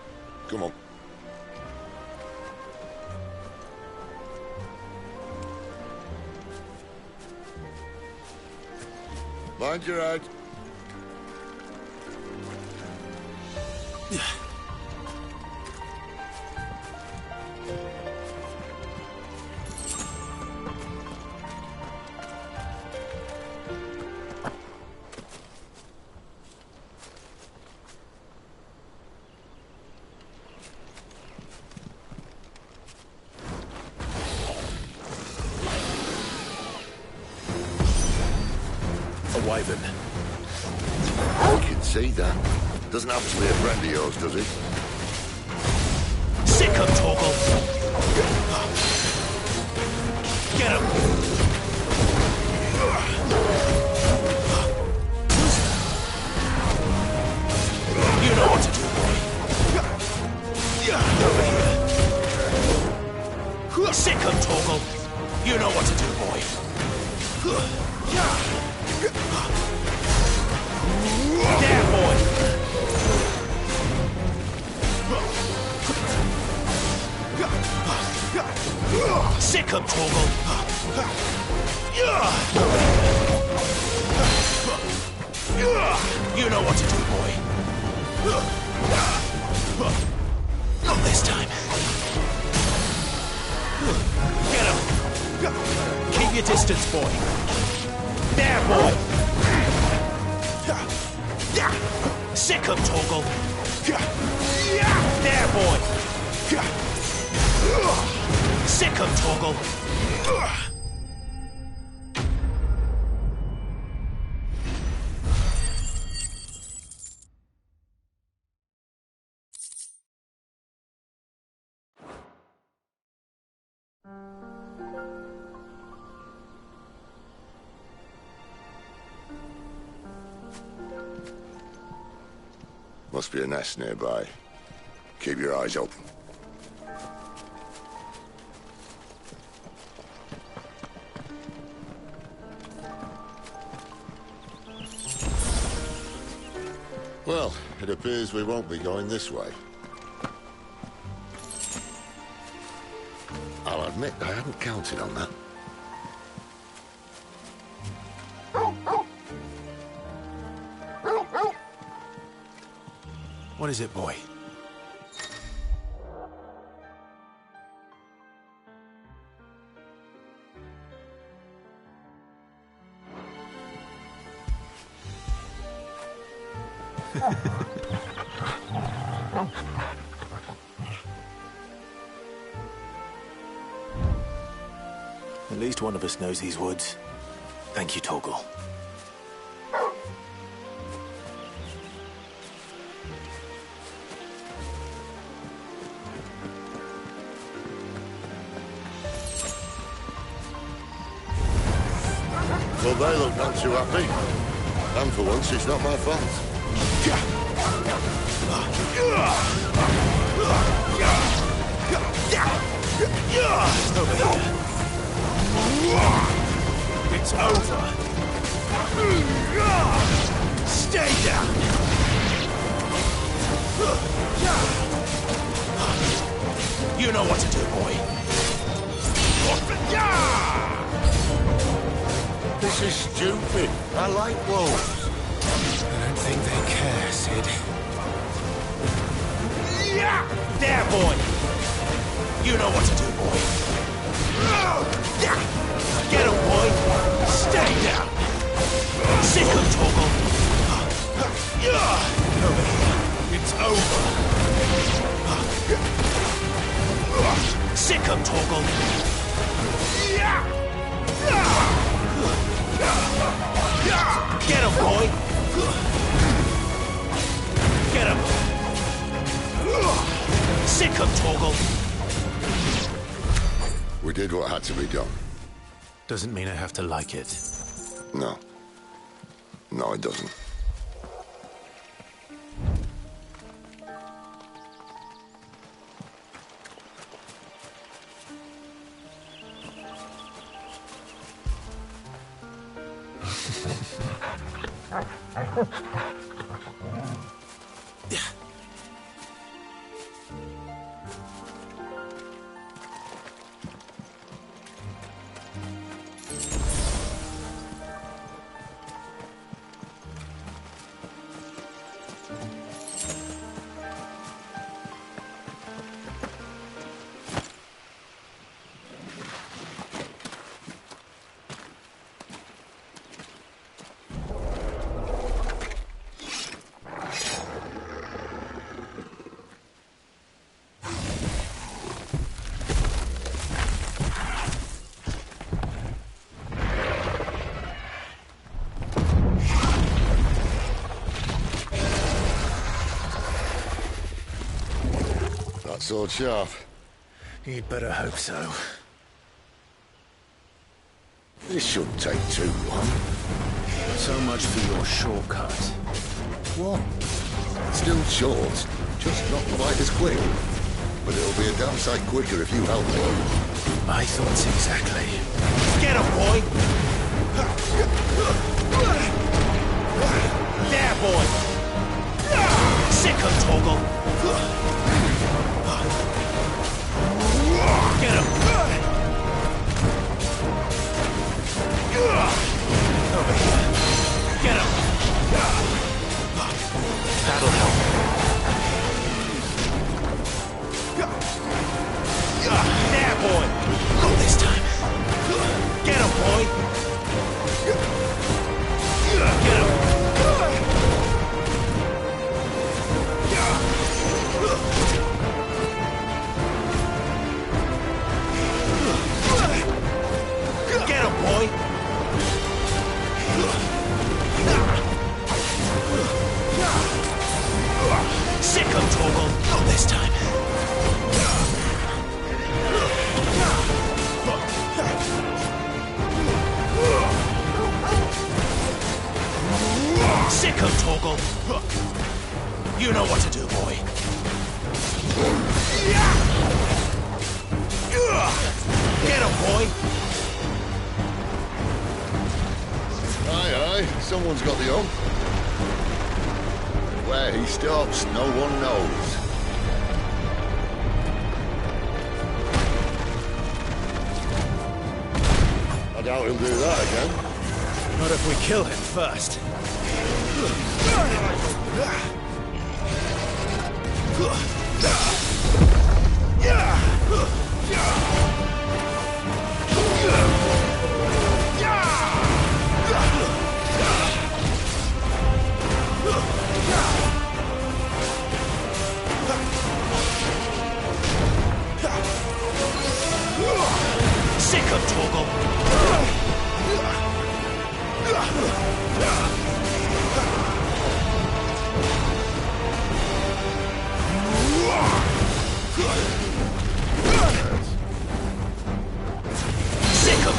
Come on. Mind your head. Wyvern. I can see that. Doesn't happen to be a friend of yours, does he? Sick him, Torgal! Get him! You know what to do, boy. Over here. Sick him, Torgal! You know what to do, boy. There, boy! Sick him, Torgal! You know what to do, boy. Not this time. Get him! Keep your distance, boy. There, boy! Sick him, Torgal! There, boy! Sick him, Torgal! Must be a nest nearby. Keep your eyes open. Well, it appears we won't be going this way. I'll admit I hadn't counted on that. What is it, boy? At least one of us knows these woods. Thank you, Torgal. Well, they look not too happy. And for once, it's not my fault. It's over. Stay down. You know what to do, boy. This is stupid. I like wolves. I don't think they care, Sid. There, boy. You know what to do, boy. Get him, boy. Stay down. Sick him, Torgal. Over here. It's over. Sick him, Torgal. Get him, boy. Get him. Sick him, Torgal. We did what had to be done. Doesn't mean I have to like it. No. No, it doesn't. Sword sharp. You'd better hope so. This shouldn't take too long. So much for your shortcut. What? Still short, just not quite as quick. But it'll be a damn sight quicker if you help me. My thoughts exactly. Get him, boy! There, boy! Sick him, Torgal! Get him! Over here. Get him! That'll help. There, boy! Not this time. Get him, boy! Get him! Get him, boy! Sick him, Torgal! Not this time. Sick him, Torgal! You know what to do, boy. Get him, boy! Aye, aye. Someone's got the hump. Where he stops, no one knows. I doubt he'll do that again. Not if we kill him first. Sick of Torgal! Sick of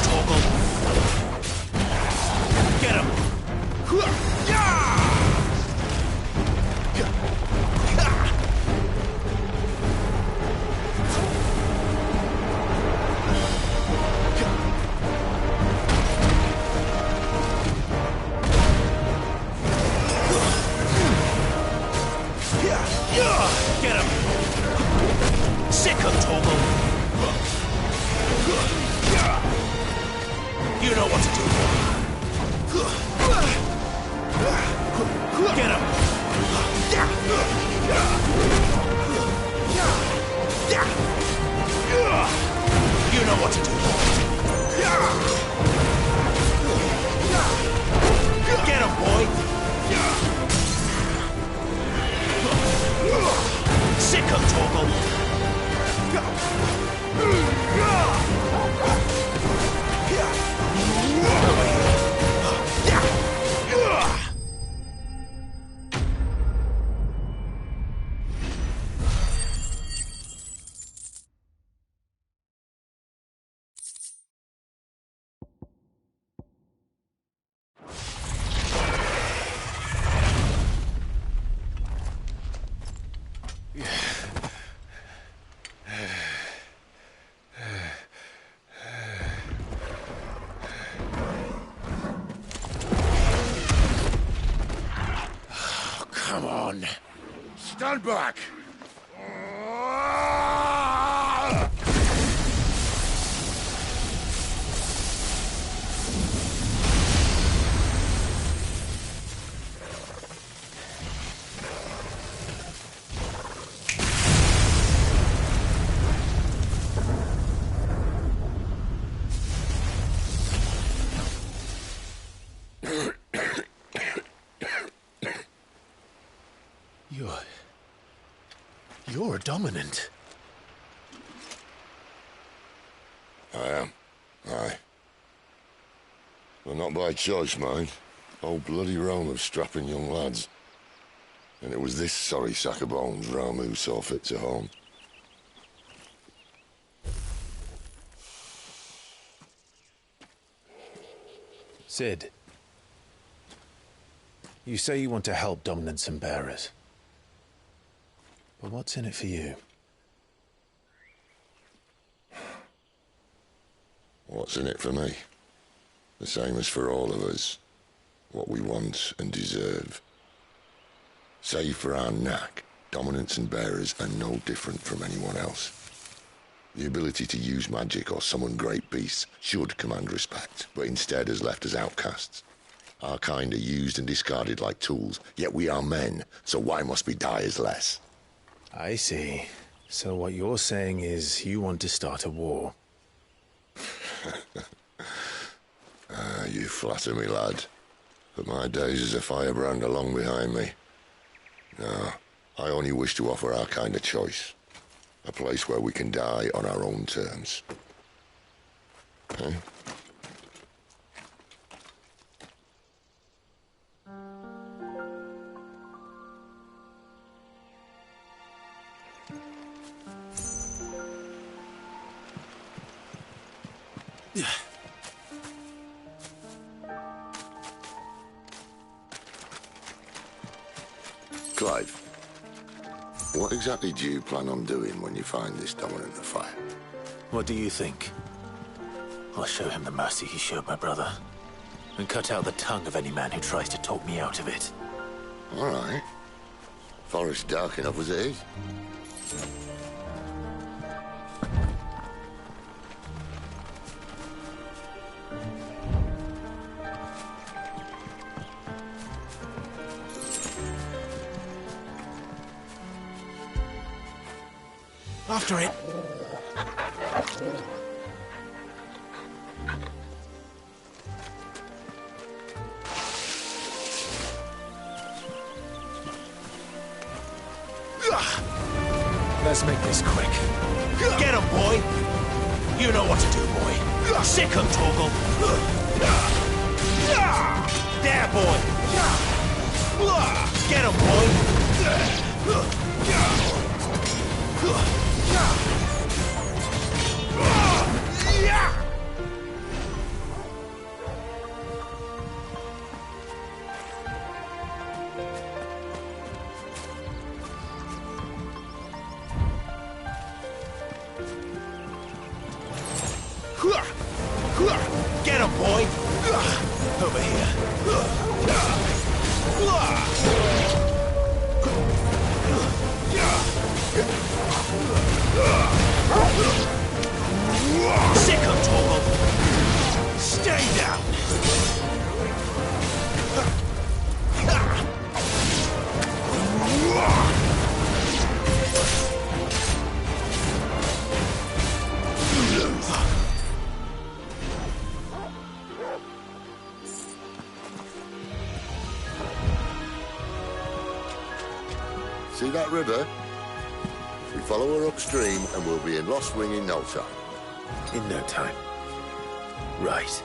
You know what to do, boy. Get him! You know what to do, boy. Get him, boy! Sick him, Torgal! Come on. Stand back! You're dominant. I am. Aye. But not by choice, mind. Whole bloody realm of strapping young lads. And it was this sorry sack of bones Ramu saw fit to home. Sid, you say you want to help dominants and bearers. But what's in it for you? What's in it for me? The same as for all of us. What we want and deserve. Save for our knack, dominants and bearers are no different from anyone else. The ability to use magic or summon great beasts should command respect, but instead has left us outcasts. Our kind are used and discarded like tools, yet we are men, so why must we die as less? I see. So what you're saying is you want to start a war. You flatter me, lad. But my days as a firebrand are long behind me. No, I only wish to offer our kind a choice. A place where we can die on our own terms. Huh? Clive, what exactly do you plan on doing when you find this dominant of fire? What do you think? I'll show him the mercy he showed my brother, and cut out the tongue of any man who tries to talk me out of it. All right. Forest dark enough as it is. After it. Let's make this quick. Get him, boy! You know what to do, boy. Sick him, Torgal. There, boy! Get him, boy! Get him, boy! Over here. Sick him, Torgal! Stay down! See that river? We follow her upstream and we'll be in Lost Wing in no time. In no time. Right.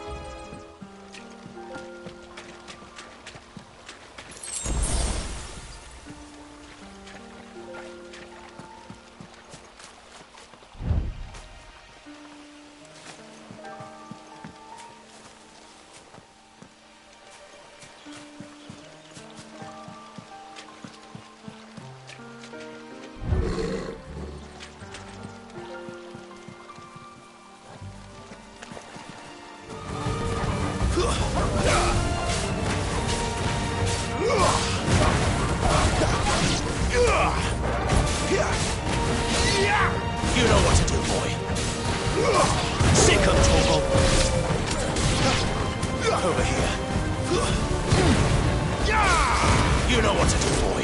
You know what to do, boy. Sick of Torgal. Over here. You know what to do, boy.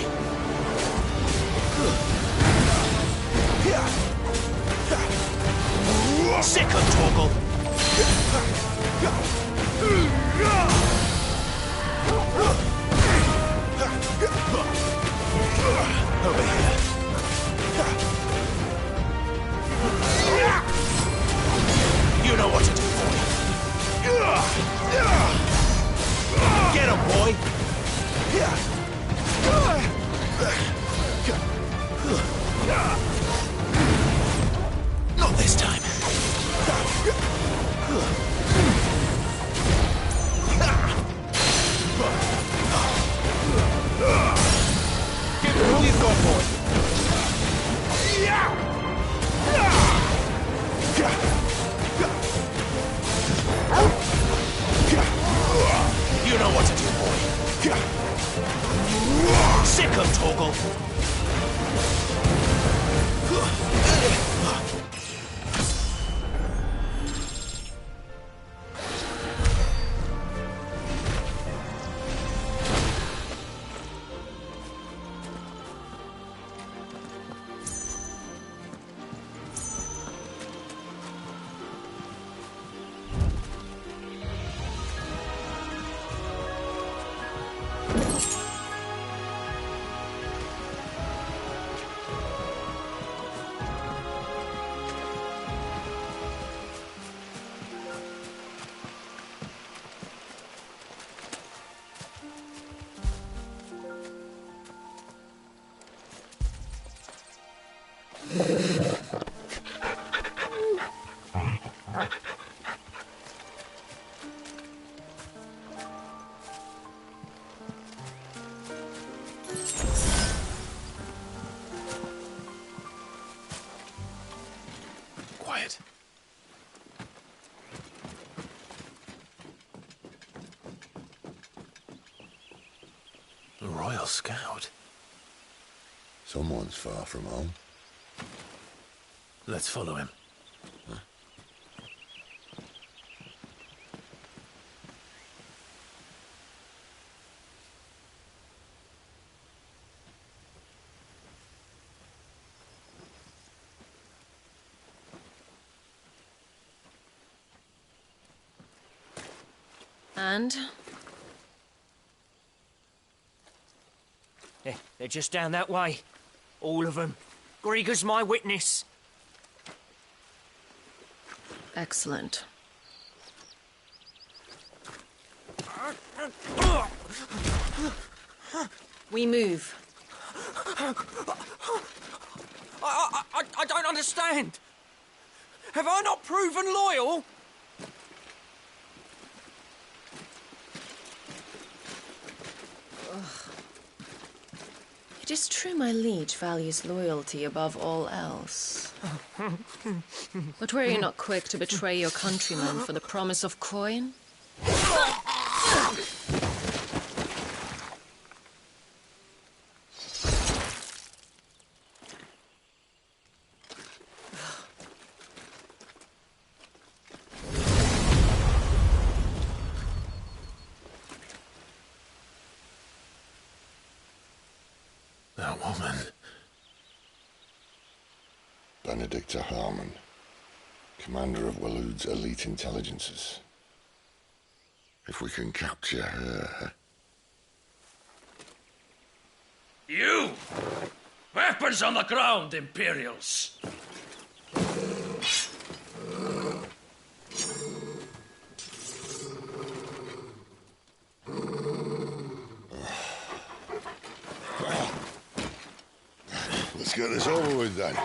Sick of Torgal. Over here. You know what to do, boy. Get him, boy. Not this time. Give him all you've got, boy. You know what to do, boy. Sick of Torgal. Quiet. A Royal Scout. Someone's far from home. Let's follow him. And? They're just down that way. All of them. Grieger's my witness. Excellent. We move. I don't understand. Have I not proven loyal? It is true my liege values loyalty above all else. But were you not quick to betray your countrymen for the promise of coin? That woman. Benedicta Harmon, commander of Waloed's elite intelligences. If we can capture her... You! Weapons on the ground, Imperials! Let's get this over with then.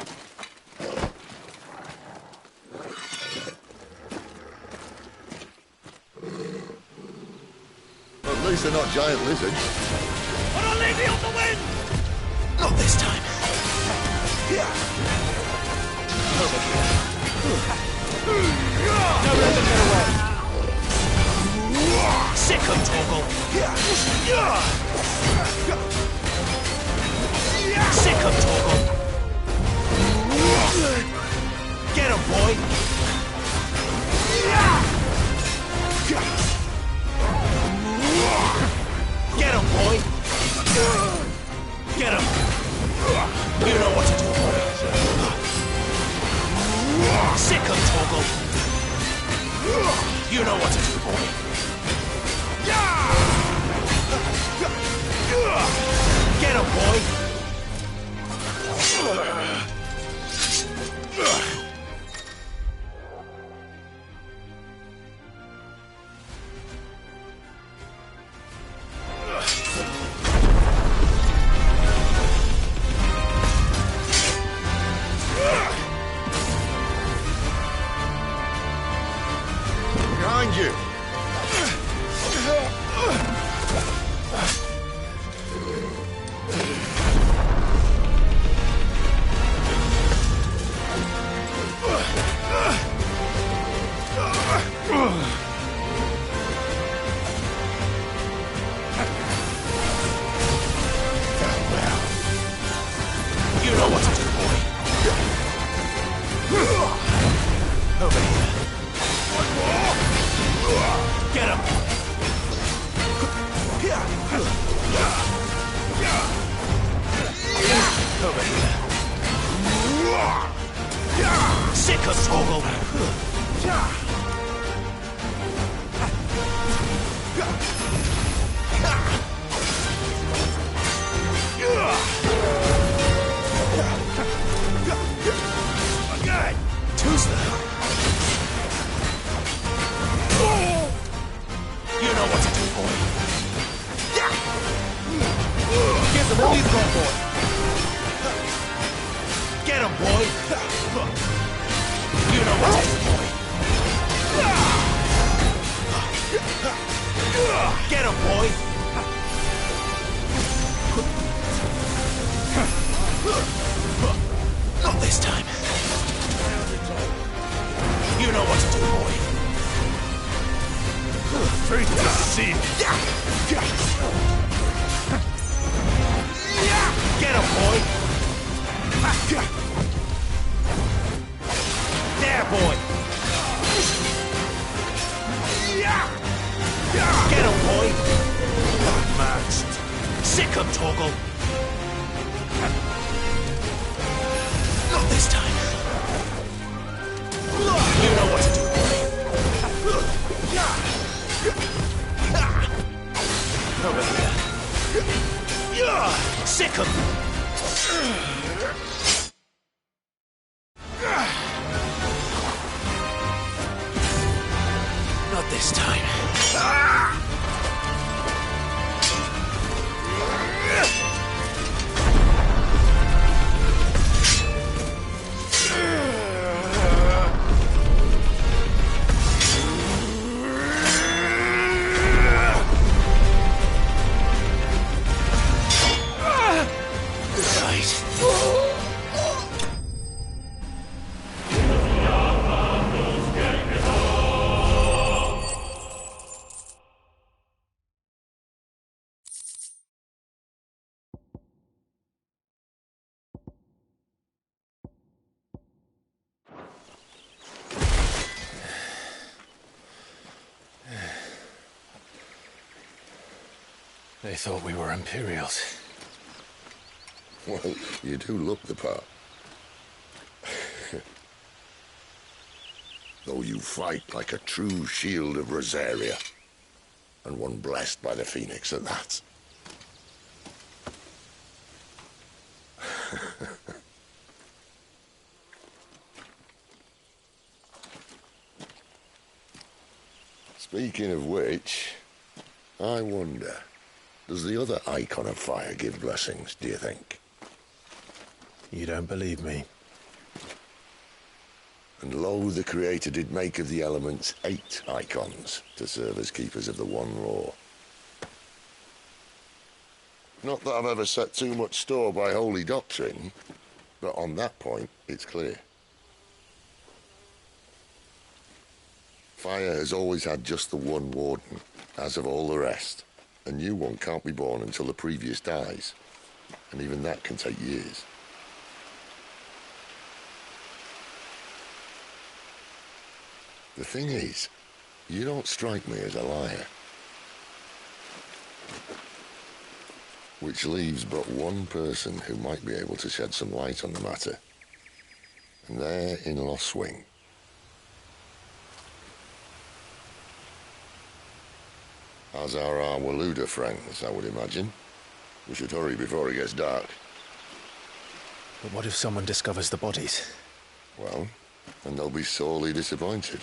At least they're not giant lizards. Put a lady on the wind! Not this time. Don't let them get away. Sick of Torgal. Sick of Torgal. Get him, boy. Get him, boy. Get him. You know what to do, boy. Sick of Torgal. You know what to do, boy. Get him, boy. Behind you. You know what to do, boy. Over here. Get him. Over here. Sick of Torgal. Good. Tuesday. You know what to do, boy. Get the release going, boy. Get him, boy. You know what to do, boy. Get him, boy. Not this time. You know what to do, boy. Afraid to see. Get him, boy. There, boy. Get him, boy. Matched. Sick of Torgal. Not this time. You know what to do, boy. Over here. Sick of... Not this time. They thought we were Imperials. Well, you do look the part. Though you fight like a true shield of Rosaria. And one blessed by the Phoenix at that. Speaking of which, I wonder, does the other icon of fire give blessings, do you think? You don't believe me? And lo, the Creator did make of the elements 8 icons to serve as keepers of the one law. Not that I've ever set too much store by holy doctrine, but on that point, it's clear. Fire has always had just the one warden, as of all the rest. A new one can't be born until the previous dies, and even that can take years. The thing is, you don't strike me as a liar. Which leaves but one person who might be able to shed some light on the matter. And they're in Lost Swing. As are our Waluda friends, I would imagine. We should hurry before it gets dark. But what if someone discovers the bodies? Well, then they'll be sorely disappointed.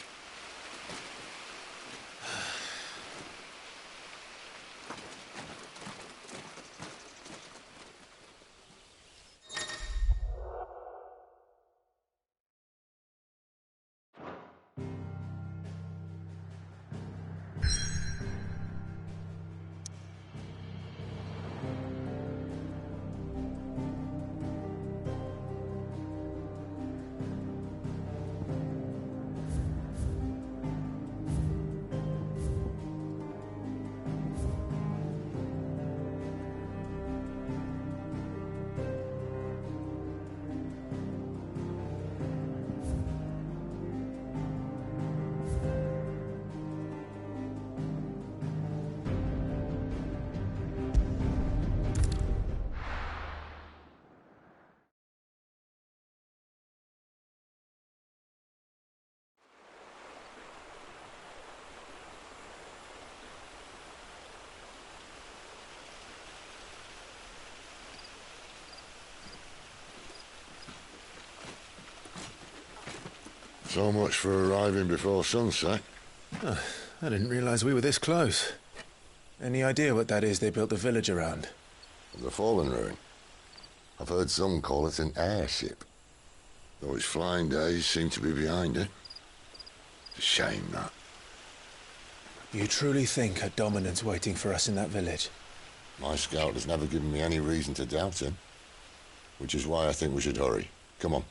So much for arriving before sunset. Oh, I didn't realize we were this close. Any idea what that is they built the village around? The fallen ruin. I've heard some call it an airship. Though its flying days seem to be behind it. It's a shame, that. You truly think a dominant's waiting for us in that village? My scout has never given me any reason to doubt him. Which is why I think we should hurry. Come on.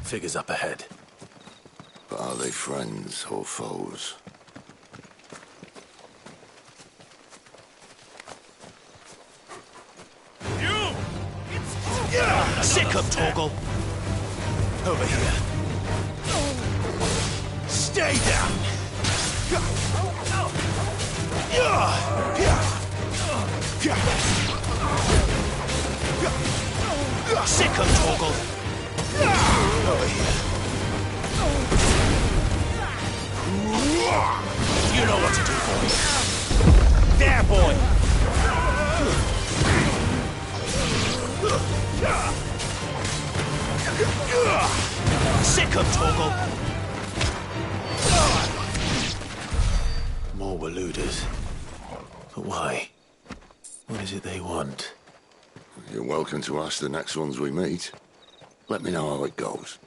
Figures up ahead. But are they friends or foes? Sick of Torgal! Over here. Stay down! Sick of Torgal! Over here. You know what to do, boy. There, boy! Sick of Torgal! More Waluders. But why? What is it they want? You're welcome to ask the next ones we meet. Let me know how it goes.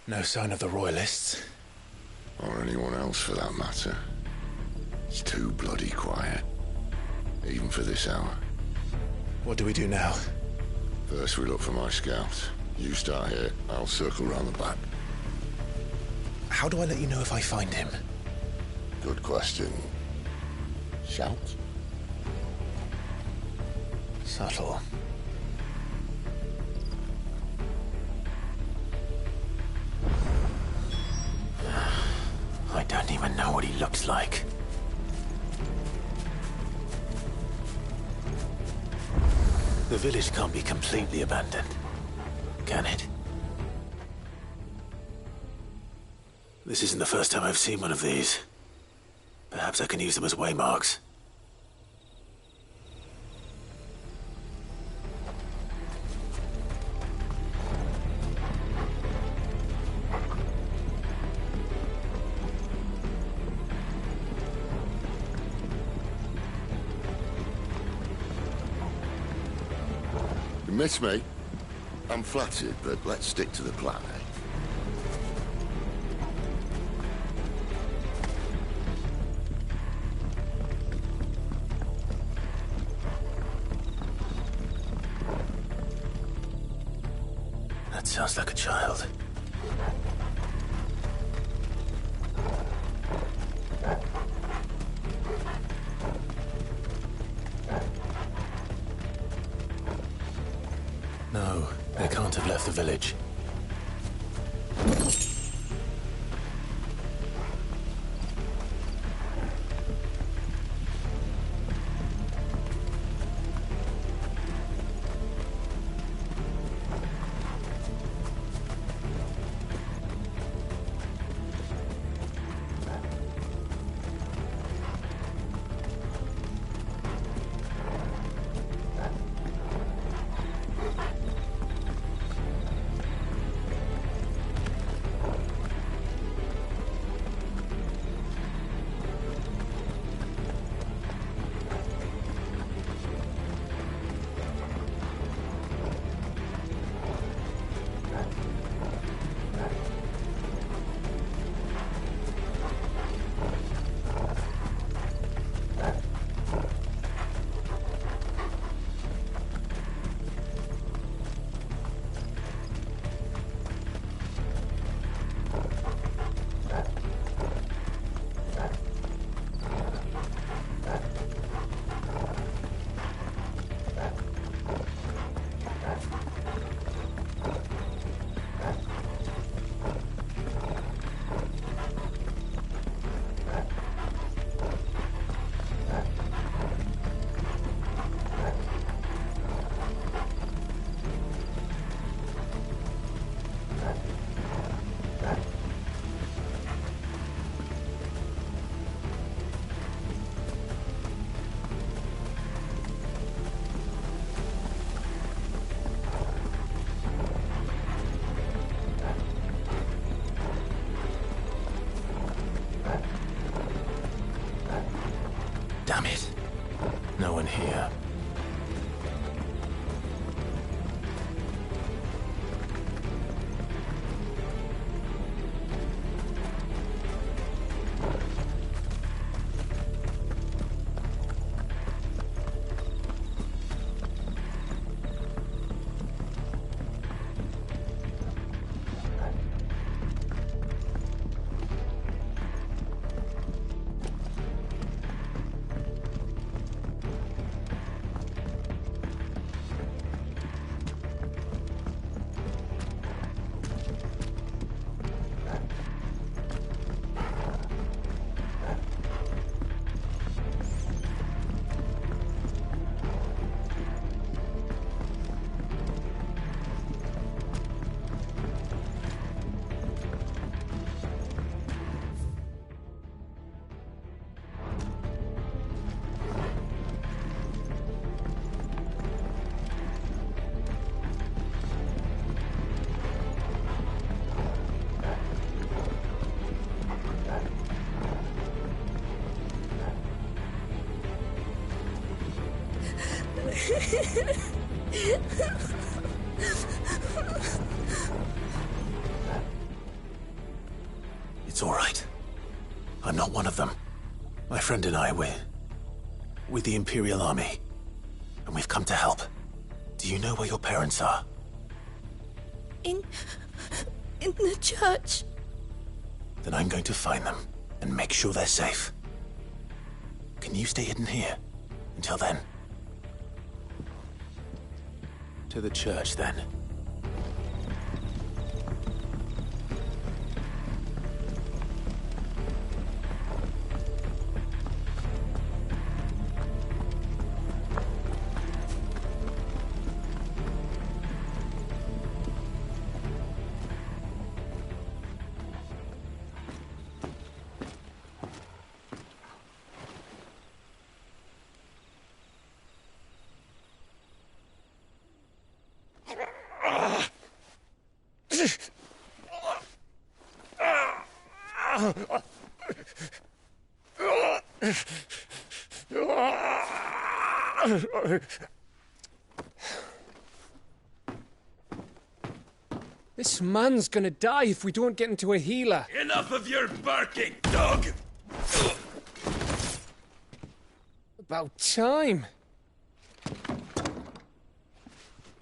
No sign of the Royalists. Or anyone else, for that matter. It's too bloody quiet. Even for this hour. What do we do now? First we look for my scout. You start here, I'll circle round the back. How do I let you know if I find him? Good question. Shout? Subtle. I don't even know what he looks like. The village can't be completely abandoned, can it? This isn't the first time I've seen one of these. Perhaps I can use them as waymarks. Miss me? I'm flattered, but let's stick to the plan, eh? That sounds like a child. No, they can't have left the village. It's all right. I'm not one of them. My friend and I, we're with the Imperial Army, and we've come to help. Do you know where your parents are? In the church. Then I'm going to find them and make sure they're safe. Can you stay hidden here until then? To the church, then. This man's gonna die if we don't get into a healer. Enough of your barking, dog! About time.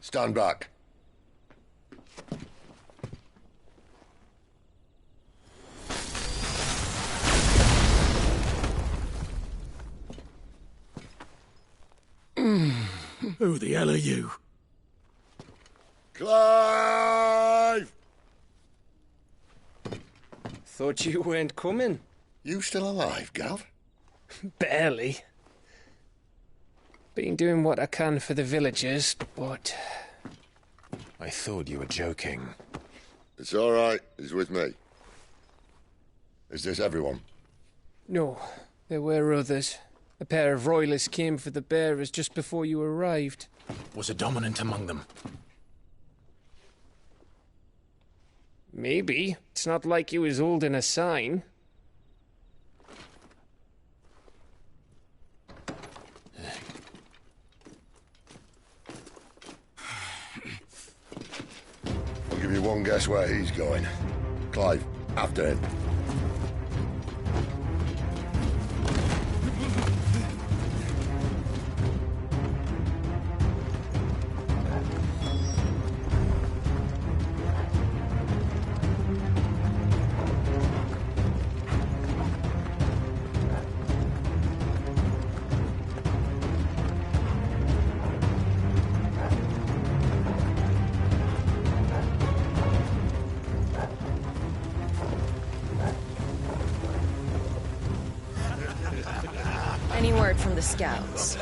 Stand back. Who the hell are you? Clive! Thought you weren't coming. You still alive, Gav? Barely. Been doing what I can for the villagers, but... I thought you were joking. It's all right. He's with me. Is this everyone? No, there were others. A pair of royalists came for the bearers just before you arrived. Was a dominant among them? Maybe. It's not like he was holding a sign. I'll give you one guess where he's going. Clive, after him. Any word from the scouts?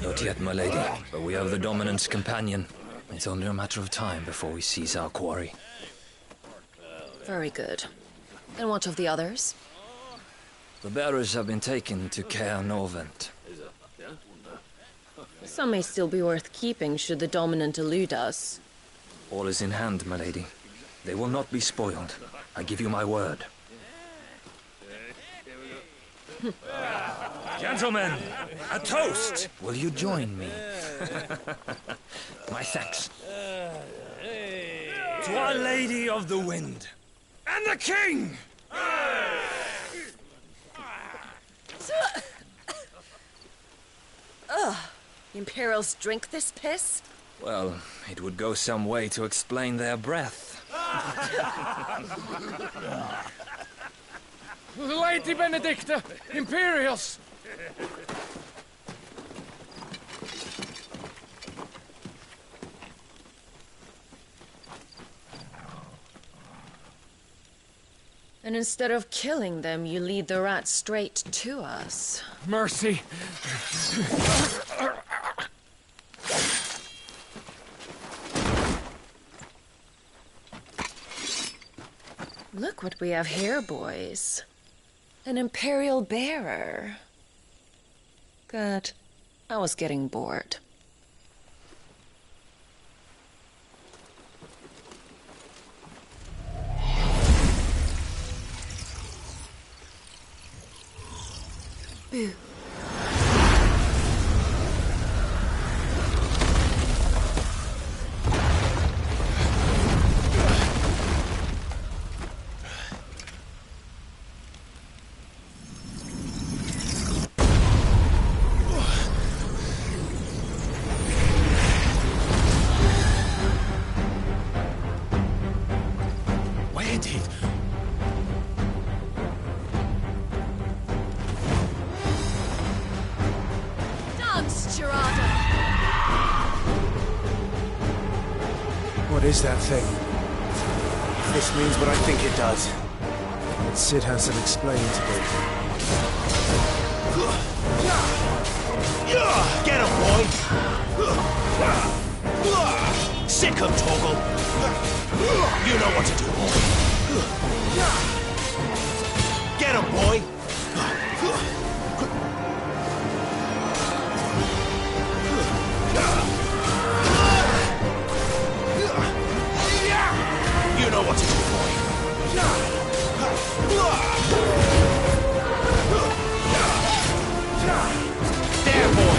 Not yet, my lady, but we have the Dominant's companion. It's only a matter of time before we seize our quarry. Very good. And what of the others? The bearers have been taken to Caer Norvent. Some may still be worth keeping should the Dominant elude us. All is in hand, my lady. They will not be spoiled. I give you my word. Gentlemen, a toast! Will you join me? My thanks. To Our Lady of the Wind. And the King! Ugh. Imperials drink this piss? Well, it would go some way to explain their breath. Lady Benedicta! Imperials! And instead of killing them, you lead the rats straight to us. Mercy! Look what we have here, boys. An Imperial bearer. Good. I was getting bored. Boo. What is that thing? This means what I think it does. Sid has some explaining to do. Get him, boy! Sick him, Torgal! You know what to do, boy! Get him, boy! You know what to do, boy! There, boy!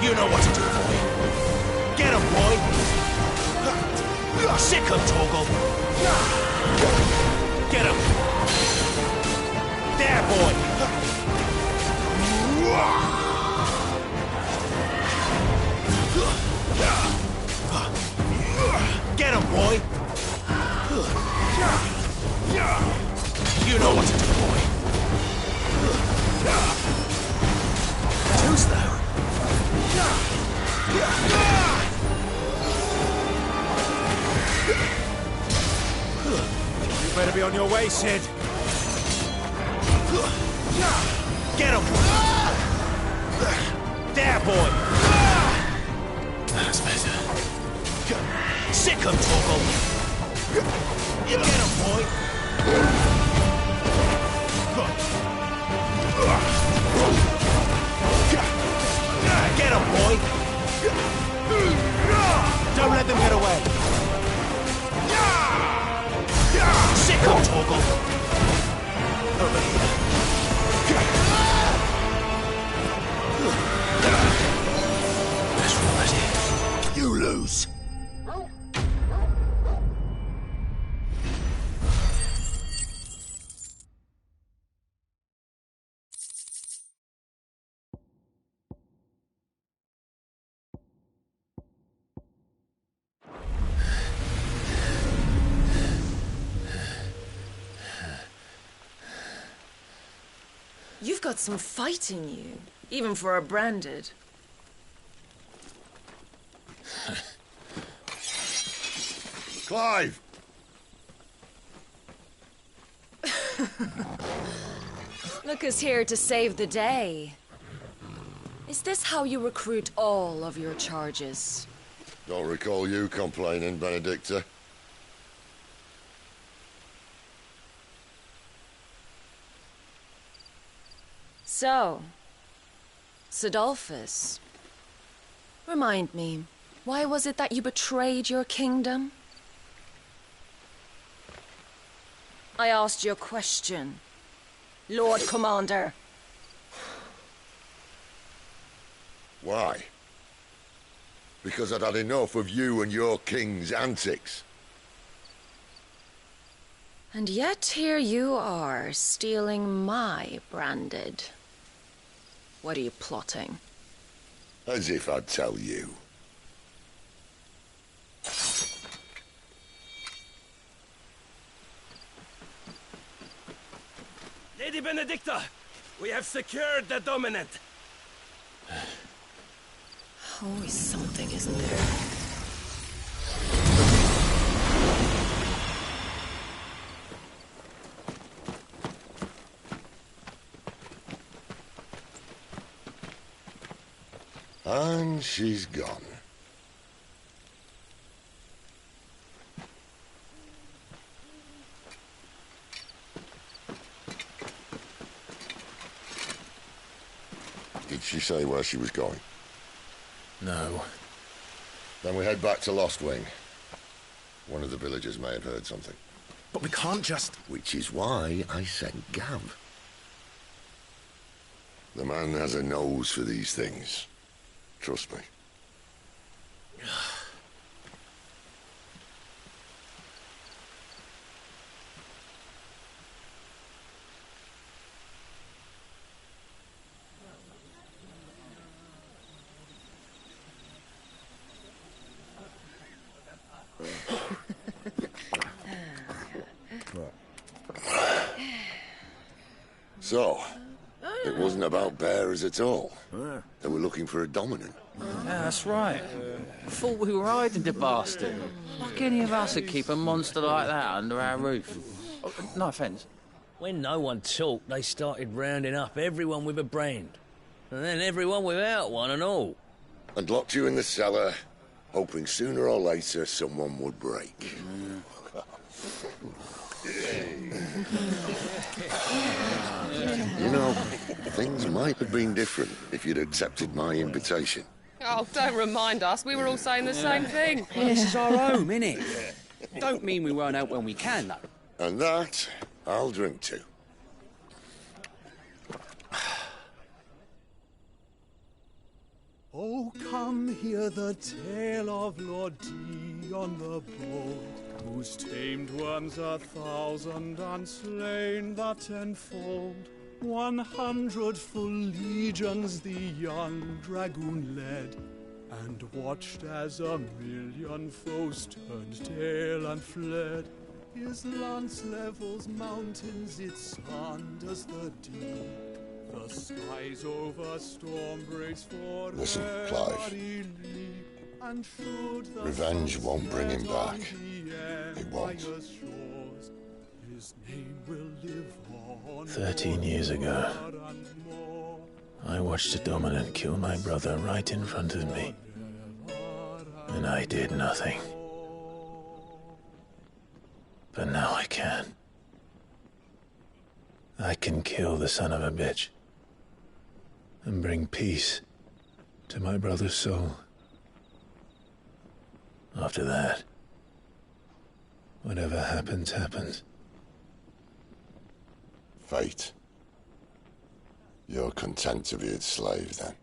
You know what to do, boy. Get him, boy! Sick him, Torgal! Get him! There, boy! Get him, boy! You know what to do, boy. Too slow. You better be on your way, Sid. Get him! There, boy! That's better. Sick him, Torgal! Get him, boy! Get him, boy! Don't let them get away! Sick him, Torgal! Over here. That's right. You lose. You've got some fight in you, even for a branded. Clive! Look who's here to save the day. Is this how you recruit all of your charges? Don't recall you complaining, Benedicta. So, Sidolphus, remind me, why was it that you betrayed your kingdom? I asked you a question, Lord Commander. Why? Because I'd had enough of you and your king's antics. And yet here you are, stealing my branded. What are you plotting? As if I'd tell you. Lady Benedicta, we have secured the dominant. Always something, isn't there? And she's gone. Did she say where she was going? No. Then we head back to Lost Wing. One of the villagers may have heard something. But we can't just... Which is why I sent Gav. The man has a nose for these things. Trust me. So, It wasn't about bearers at all. They were looking for a dominant. Yeah, that's right. I thought we were hiding the bastard. Like any of us would keep a monster like that under our roof. Oh, no offence. When no one talked, they started rounding up everyone with a brand. And then everyone without one and all. And locked you in the cellar, hoping sooner or later someone would break. You know, things might have been different if you'd accepted my invitation. Oh, don't remind us. We were all saying the same thing. Well, this is our home, innit? Don't mean we won't out when we can, though. And that, I'll drink to. Oh, come hear the tale of Lord D on the boat, who's tamed worms 1,000 and slain the 10-fold. 100 full legions the young dragoon led, and watched as 1,000,000 foes turned tail and fled. His lance levels mountains, it sanders the deep. The skies over storm breaks for Listen, Clive. Revenge won't bring him back. It won't. 13 years ago, I watched a dominant kill my brother right in front of me. And I did nothing. But now I can. I can kill the son of a bitch. And bring peace to my brother's soul. After that, whatever happens, happens. Fate. You're content to be its slave, then?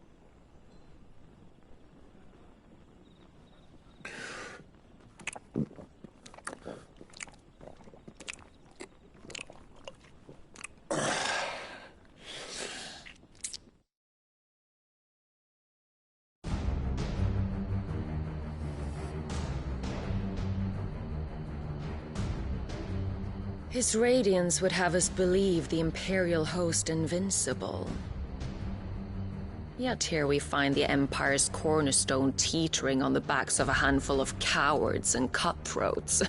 His radiance would have us believe the Imperial host invincible. Yet here we find the Empire's cornerstone teetering on the backs of a handful of cowards and cutthroats.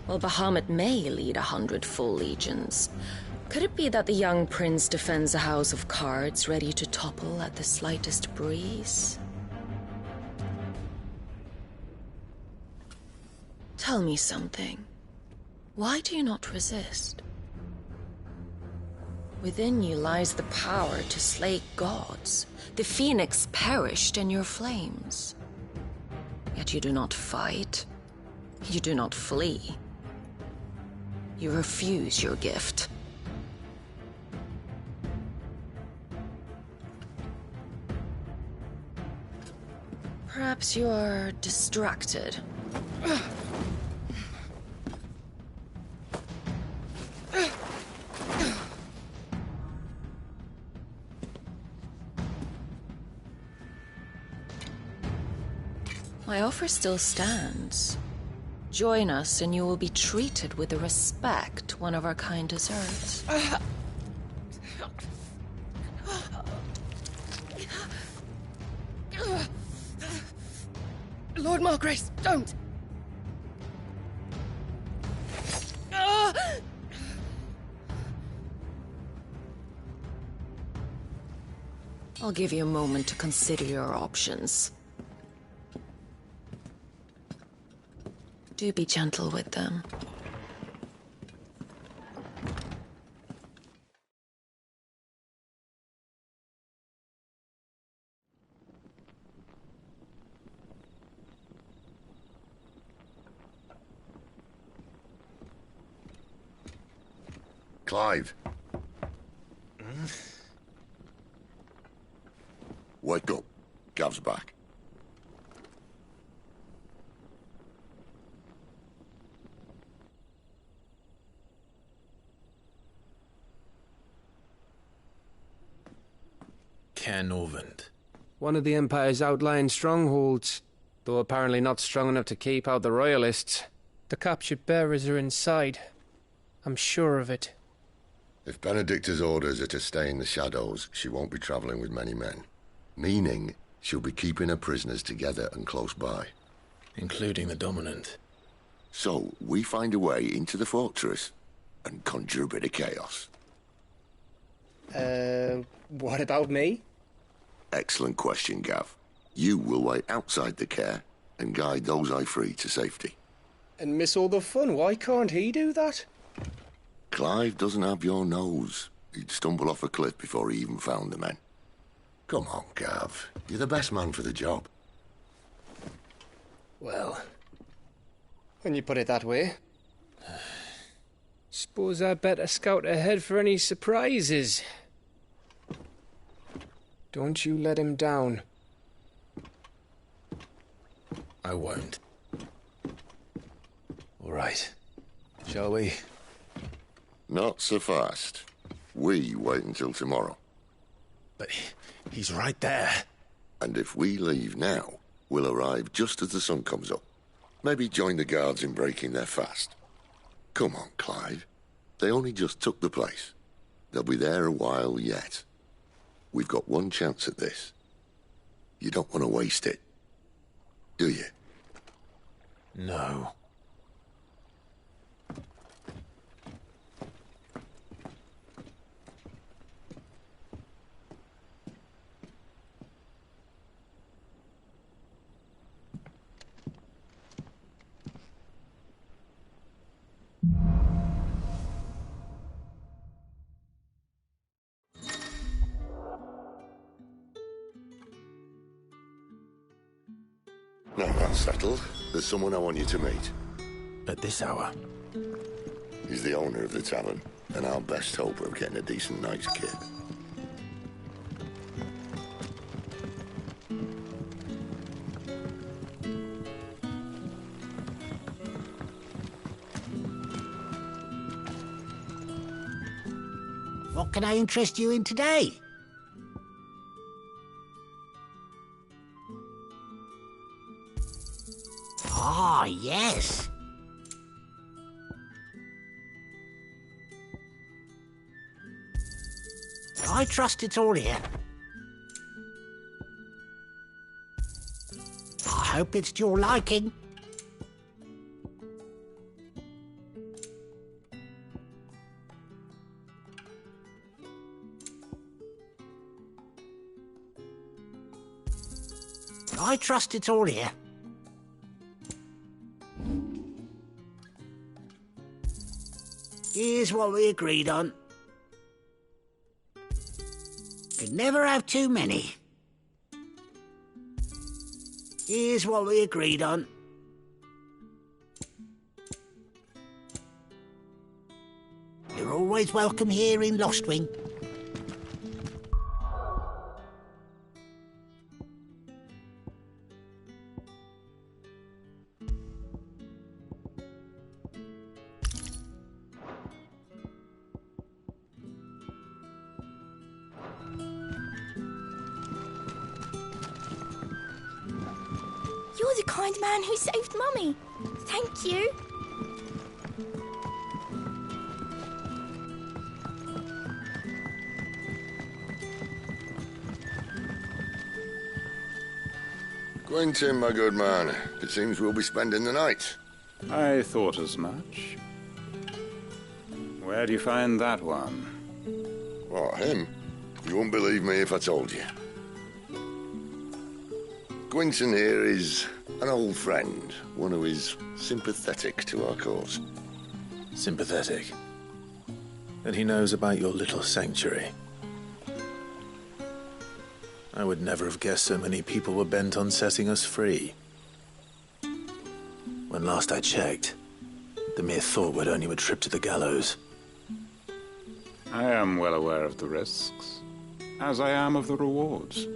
Well, Bahamut may lead 100 full legions. Could it be that the young prince defends a house of cards ready to topple at the slightest breeze? Tell me something. Why do you not resist? Within you lies the power to slay gods. The phoenix perished in your flames. Yet you do not fight. You do not flee. You refuse your gift. Perhaps you are distracted. My offer still stands. Join us and you will be treated with the respect one of our kind deserves. Lord Margrace, don't! I'll give you a moment to consider your options. Do be gentle with them. Clive. Wake up. Gav's back. Caernarvon. One of the Empire's outlying strongholds, though apparently not strong enough to keep out the Royalists. The captured bearers are inside. I'm sure of it. If Benedicta's orders are to stay in the shadows, she won't be travelling with many men. Meaning, she'll be keeping her prisoners together and close by. Including the Dominant. So, we find a way into the fortress and conjure a bit of chaos. What about me? Excellent question, Gav. You will wait outside the care and guide those I free to safety. And miss all the fun. Why can't he do that? Clive doesn't have your nose. He'd stumble off a cliff before he even found the men. Come on, Gav. You're the best man for the job. Well, when you put it that way. Suppose I'd better scout ahead for any surprises. Don't you let him down. I won't. All right. Shall we? Not so fast. We wait until tomorrow. But he's right there. And if we leave now, we'll arrive just as the sun comes up. Maybe join the guards in breaking their fast. Come on, Clive. They only just took the place. They'll be there a while yet. We've got one chance at this. You don't want to waste it, do you? No. Now that's settled. There's someone I want you to meet. At this hour? He's the owner of the tavern, and our best hope of getting a decent night's kit. What can I interest you in today? Ah, yes. I trust it's all here. I hope it's to your liking. I trust it's all here. Here's what we agreed on. Could never have too many. Here's what we agreed on. You're always welcome here in Lostwing. You're the kind man who saved Mummy. Thank you. Quentin, my good man. It seems we'll be spending the night. I thought as much. Where do you find that one? What, him? You wouldn't believe me if I told you. Quentin here is an old friend, one who is sympathetic to our cause. Sympathetic? And he knows about your little sanctuary. I would never have guessed so many people were bent on setting us free. When last I checked, the mere thought would earn you a trip to the gallows. I am well aware of the risks, as I am of the rewards.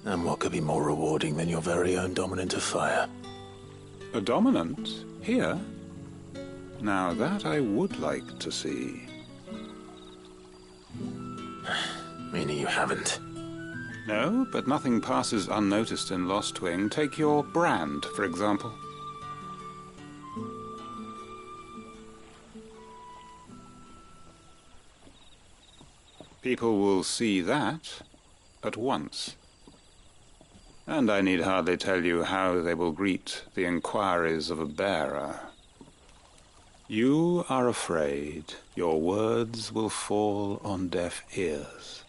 And what could be more rewarding than your very own dominant of fire? A dominant? Here? Now that I would like to see. Meaning you haven't? No, but nothing passes unnoticed in Lostwing. Take your brand, for example. People will see that at once. And I need hardly tell you how they will greet the inquiries of a bearer. You are afraid your words will fall on deaf ears,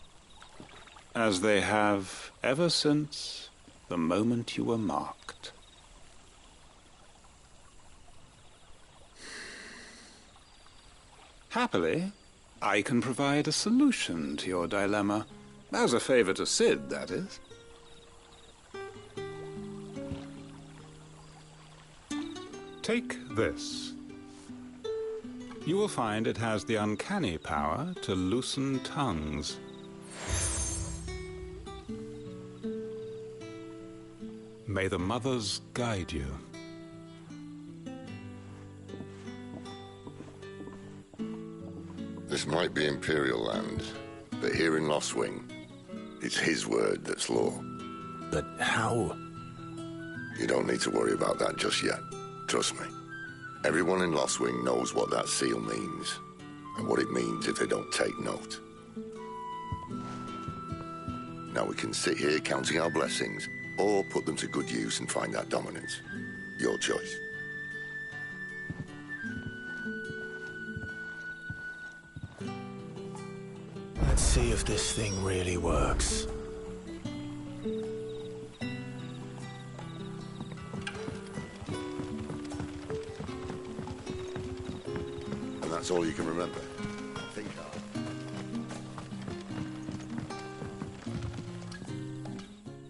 as they have ever since the moment you were marked. Happily, I can provide a solution to your dilemma. As a favor to Sid, that is. Take this. You will find it has the uncanny power to loosen tongues. May the mothers guide you. This might be Imperial land, but here in Lostwing, it's his word that's law. But how? You don't need to worry about that just yet. Trust me. Everyone in Lostwing knows what that seal means, and what it means if they don't take note. Now we can sit here counting our blessings, or put them to good use and find that dominance. Your choice. Let's see if this thing really works. And that's all you can remember. Think hard.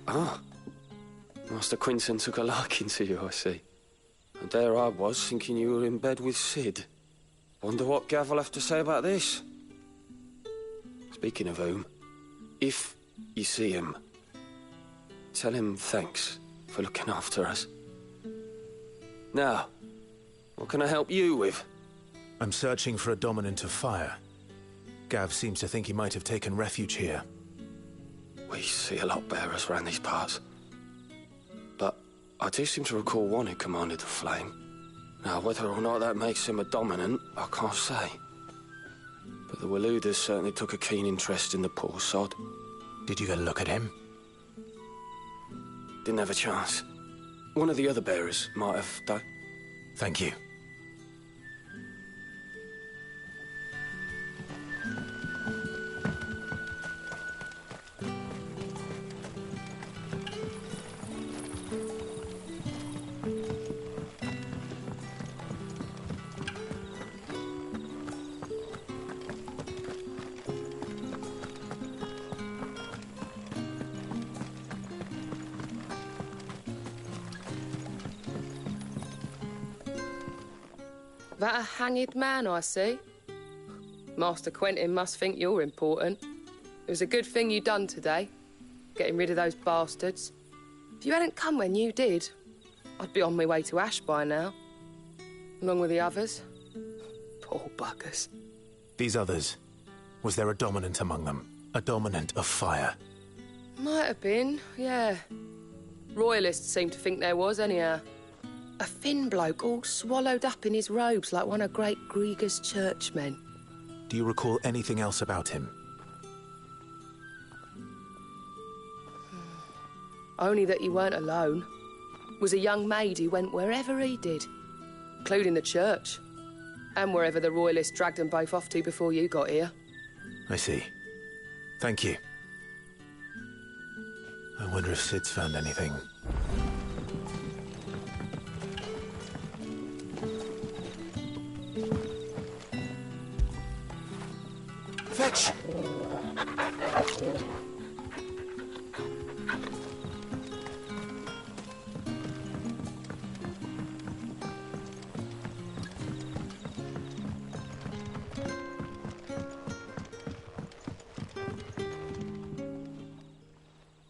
Ah. Master Quinton took a liking to you, I see. And there I was, thinking you were in bed with Sid. Wonder what Gav will have to say about this. Speaking of whom, if you see him, tell him thanks for looking after us. Now, what can I help you with? I'm searching for a dominant of fire. Gav seems to think he might have taken refuge here. We see a lot bearers around these parts. But I do seem to recall one who commanded the flame. Now, whether or not that makes him a dominant, I can't say. But the Waluders certainly took a keen interest in the poor sod. Did you get a look at him? Didn't have a chance. One of the other bearers might have, though. Thank you. That a hanged man, I see. Master Quentin must think you're important. It was a good thing you done today, getting rid of those bastards. If you hadn't come when you did, I'd be on my way to Ash by now, along with the others. Poor buggers. These others, was there a dominant among them? A dominant of fire? Might have been, yeah. Royalists seem to think there was, anyhow. A thin bloke all swallowed up in his robes like one of great Grieger's churchmen. Do you recall anything else about him? Only that he weren't alone. Was a young maid who went wherever he did, including the church, and wherever the Royalists dragged them both off to before you got here. I see. Thank you. I wonder if Sid's found anything. Fetch!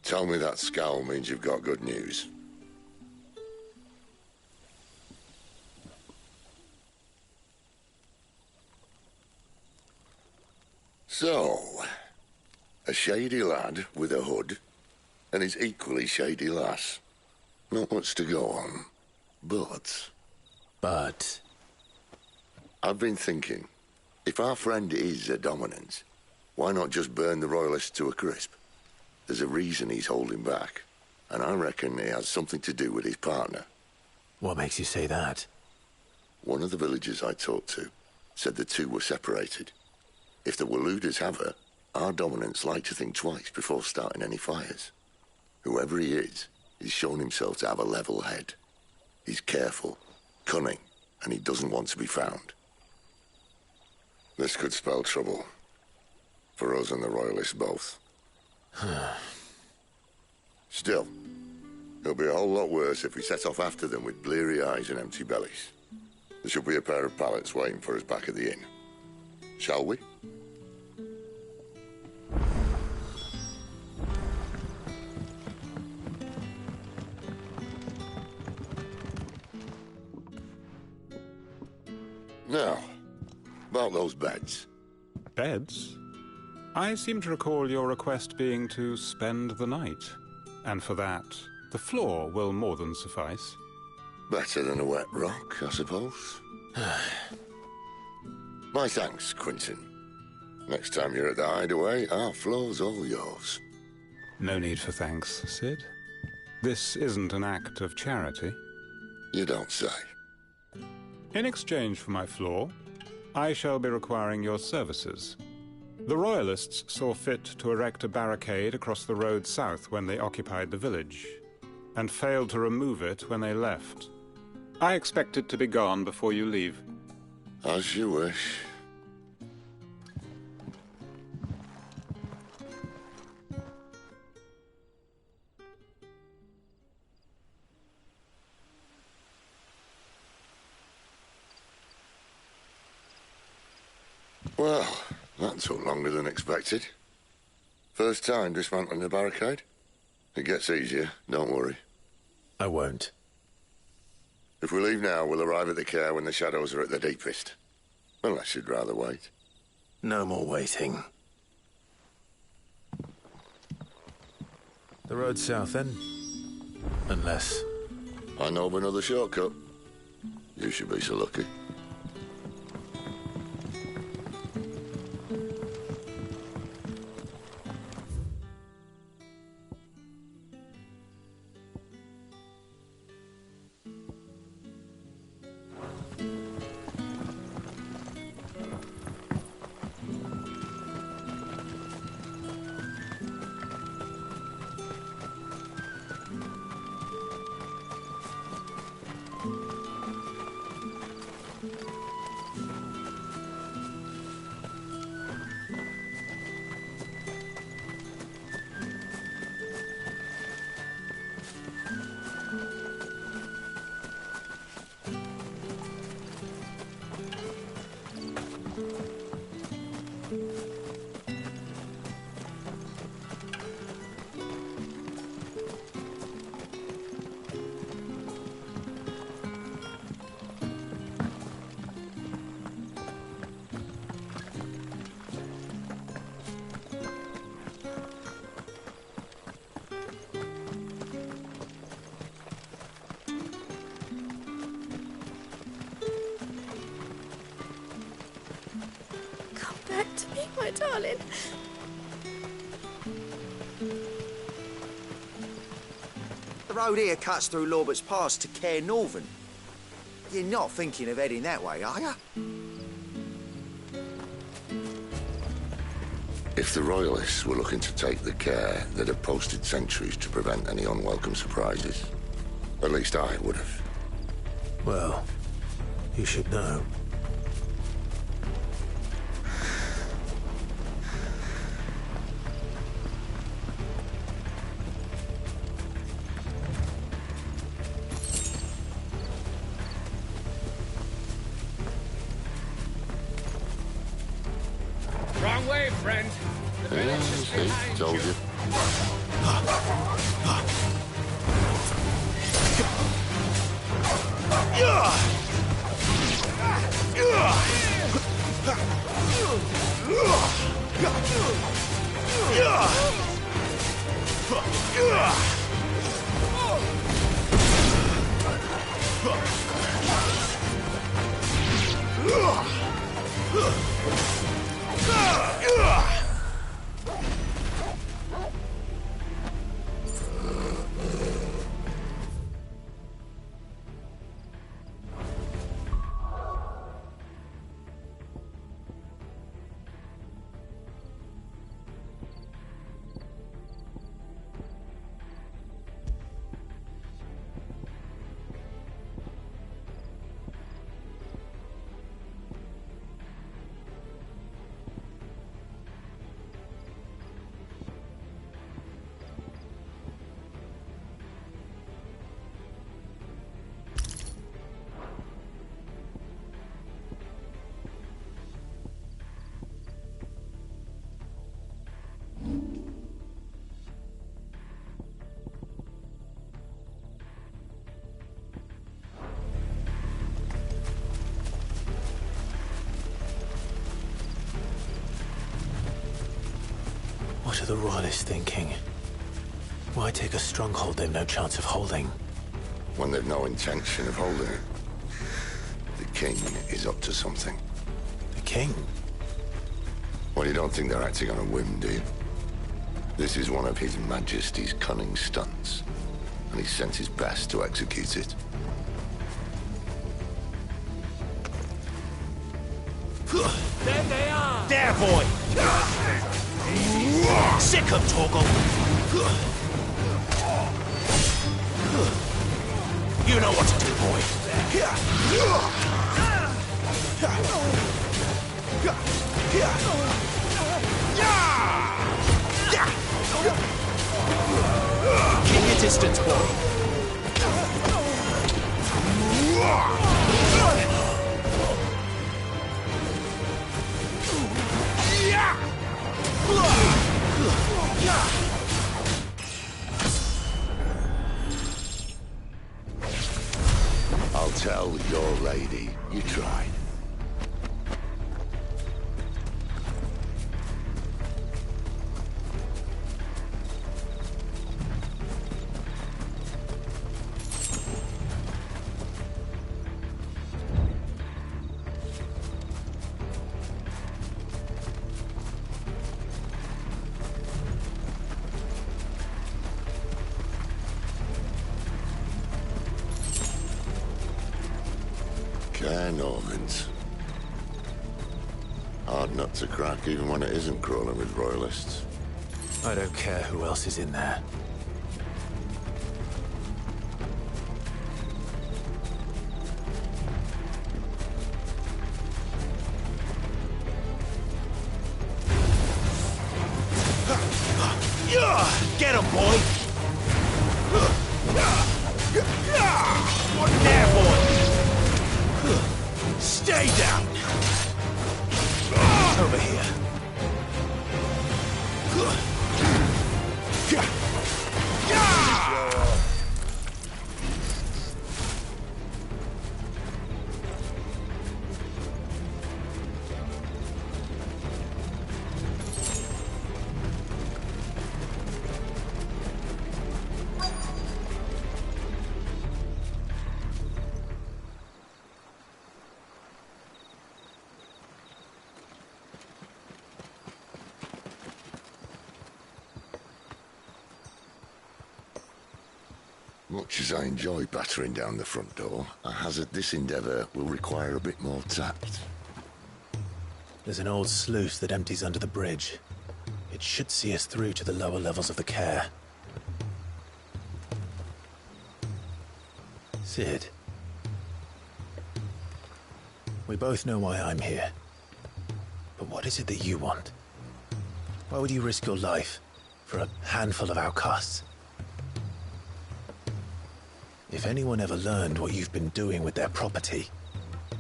Tell me that scowl means you've got good news. So, a shady lad with a hood, and his equally shady lass. Not much to go on, but... I've been thinking, if our friend is a dominant, Why not just burn the Royalists to a crisp? There's a reason he's holding back, and I reckon it has something to do with his partner. What makes you say that? One of the villagers I talked to said the two were separated. If the Waluders have her, our dominants like to think twice before starting any fires. Whoever he is, he's shown himself to have a level head. He's careful, cunning, and he doesn't want to be found. This could spell trouble. For us and the Royalists both. Still, it'll be a whole lot worse if we set off after them with bleary eyes and empty bellies. There should be a pair of pallets waiting for us back at the inn. Shall we? Now, about those beds. Beds? I seem to recall your request being to spend the night. And for that, the floor will more than suffice. Better than a wet rock, I suppose. My thanks, Quentin. Next time you're at the hideaway, our floor's all yours. No need for thanks, Sid. This isn't an act of charity. You don't say. In exchange for my floor, I shall be requiring your services. The Royalists saw fit to erect a barricade across the road south when they occupied the village, and failed to remove it when they left. I expect it to be gone before you leave. As you wish. Well, that took longer than expected. First time dismantling the barricade? It gets easier, don't worry. I won't. If we leave now, we'll arrive at the care when the shadows are at their deepest. Unless you'd rather wait. No more waiting. The road south, then? Unless... I know of another shortcut. You should be so lucky. My darling. The road here cuts through Lorbert's Pass to Care Northern. You're not thinking of heading that way, are you? If the Royalists were looking to take the care, they'd have posted sentries to prevent any unwelcome surprises. At least I would have. Well, you should know. Wrong way, friend. The village is behind told you. What are the Royalists thinking? Why take a stronghold they've no chance of holding? When they've no intention of holding it. The king is up to something. The king? Well, you don't think they're acting on a whim, do you? This is one of His Majesty's cunning stunts, and he's sent his best to execute it. There they are! There, boy! Sick him, Torgal! You know what to do, boy. Keep your distance, boy. I'll tell your lady you tried. Normans. Hard nut to crack even when it isn't crawling with royalists. I don't care who else is in there. Get him, boy! What there, boy? Stay down! Over here. Much as I enjoy battering down the front door, I hazard this endeavour will require a bit more tact. There's an old sluice that empties under the bridge. It should see us through to the lower levels of the care. Sid. We both know why I'm here. But what is it that you want? Why would you risk your life for a handful of outcasts? If anyone ever learned what you've been doing with their property...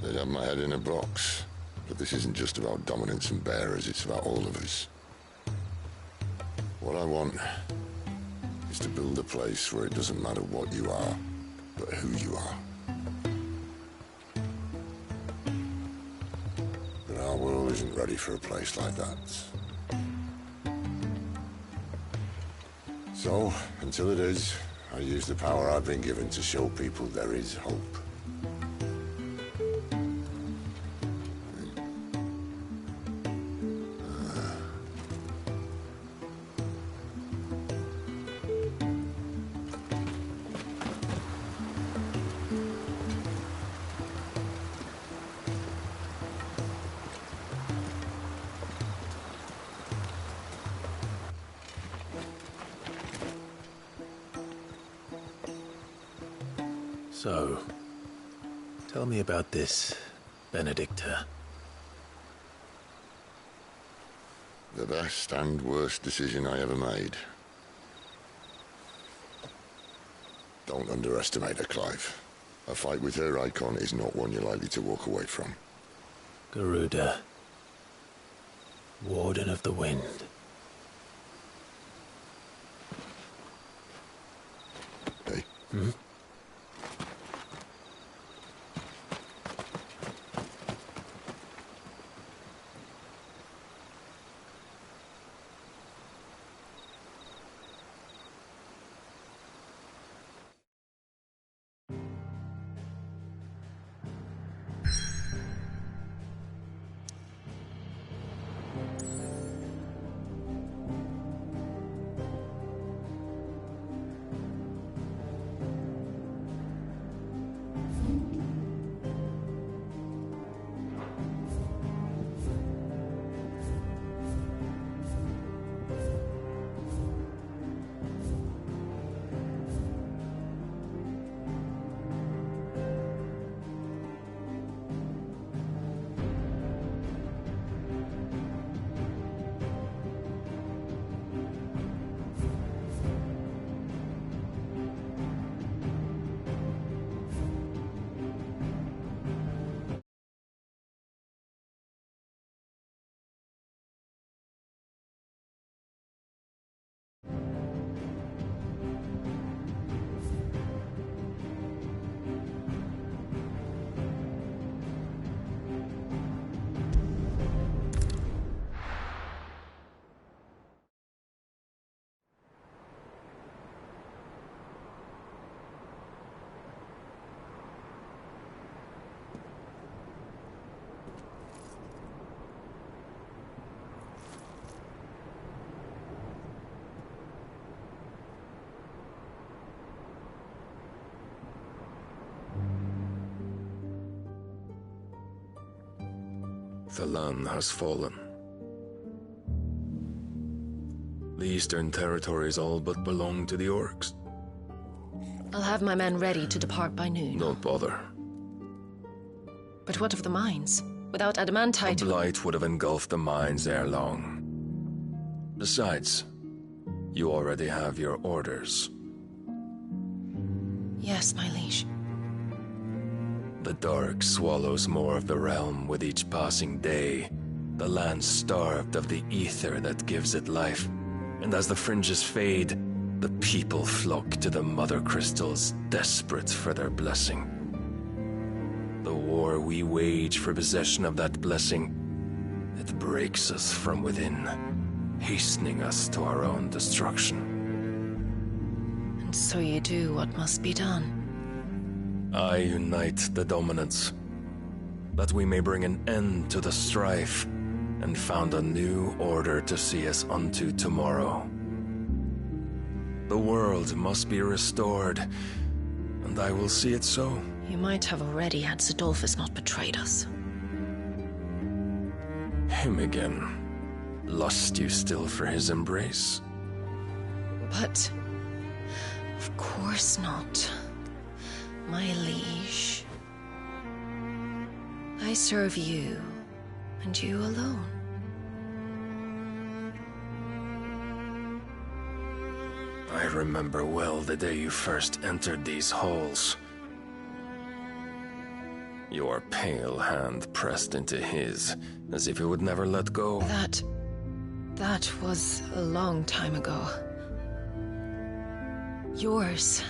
They'd have my head in a box. But this isn't just about dominance and bearers, it's about all of us. What I want is to build a place where it doesn't matter what you are, but who you are. But our world isn't ready for a place like that. So, until it is, I use the power I've been given to show people there is hope. So, tell me about this Benedicta. The best and worst decision I ever made. Don't underestimate her, Clive. A fight with her icon is not one you're likely to walk away from. Garuda. Warden of the Wind. Hey. Hmm? Thalan has fallen. The Eastern Territories all but belong to the Orcs. I'll have my men ready to depart by noon. Don't bother. But what of the mines? Without adamantite... A blight would have engulfed the mines ere long. Besides, you already have your orders. Yes, my liege. The dark swallows more of the realm with each passing day. The land starved of the ether that gives it life. And as the fringes fade, the people flock to the mother crystals, desperate for their blessing. The war we wage for possession of that blessing, it breaks us from within, hastening us to our own destruction. And so you do what must be done. I unite the dominants, that we may bring an end to the strife, and found a new order to see us unto tomorrow. The world must be restored, and I will see it so. You might have already had Zidolphus not betrayed us. Him again. Lust you still for his embrace? But... of course not, my liege. I serve you, and you alone. I remember well the day you first entered these halls. Your pale hand pressed into his, as if it would never let go. That was a long time ago. Yours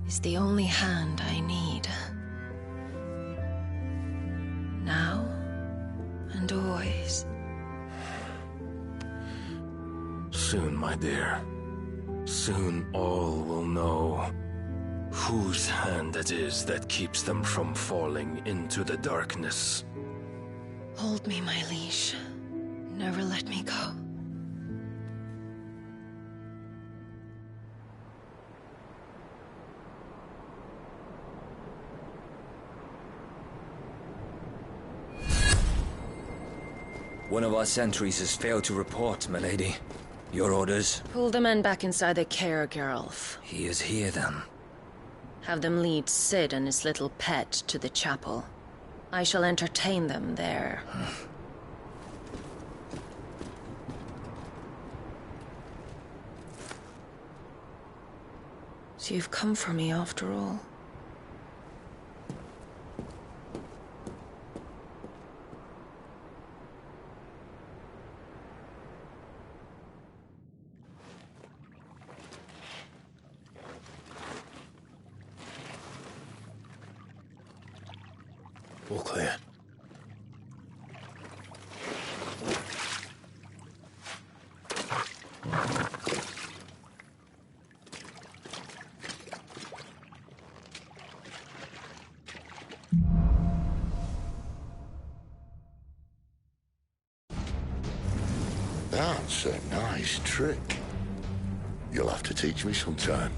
is the only hand I need. Now and always. Soon, my dear. Soon all will know whose hand it is that keeps them from falling into the darkness. Hold me, my liege. Never let me go. One of our sentries has failed to report, milady. Your orders? Pull the men back inside the care, Geralf. He is here, then. Have them lead Sid and his little pet to the chapel. I shall entertain them there. So you've come for me after all. All clear. That's a nice trick. You'll have to teach me sometime.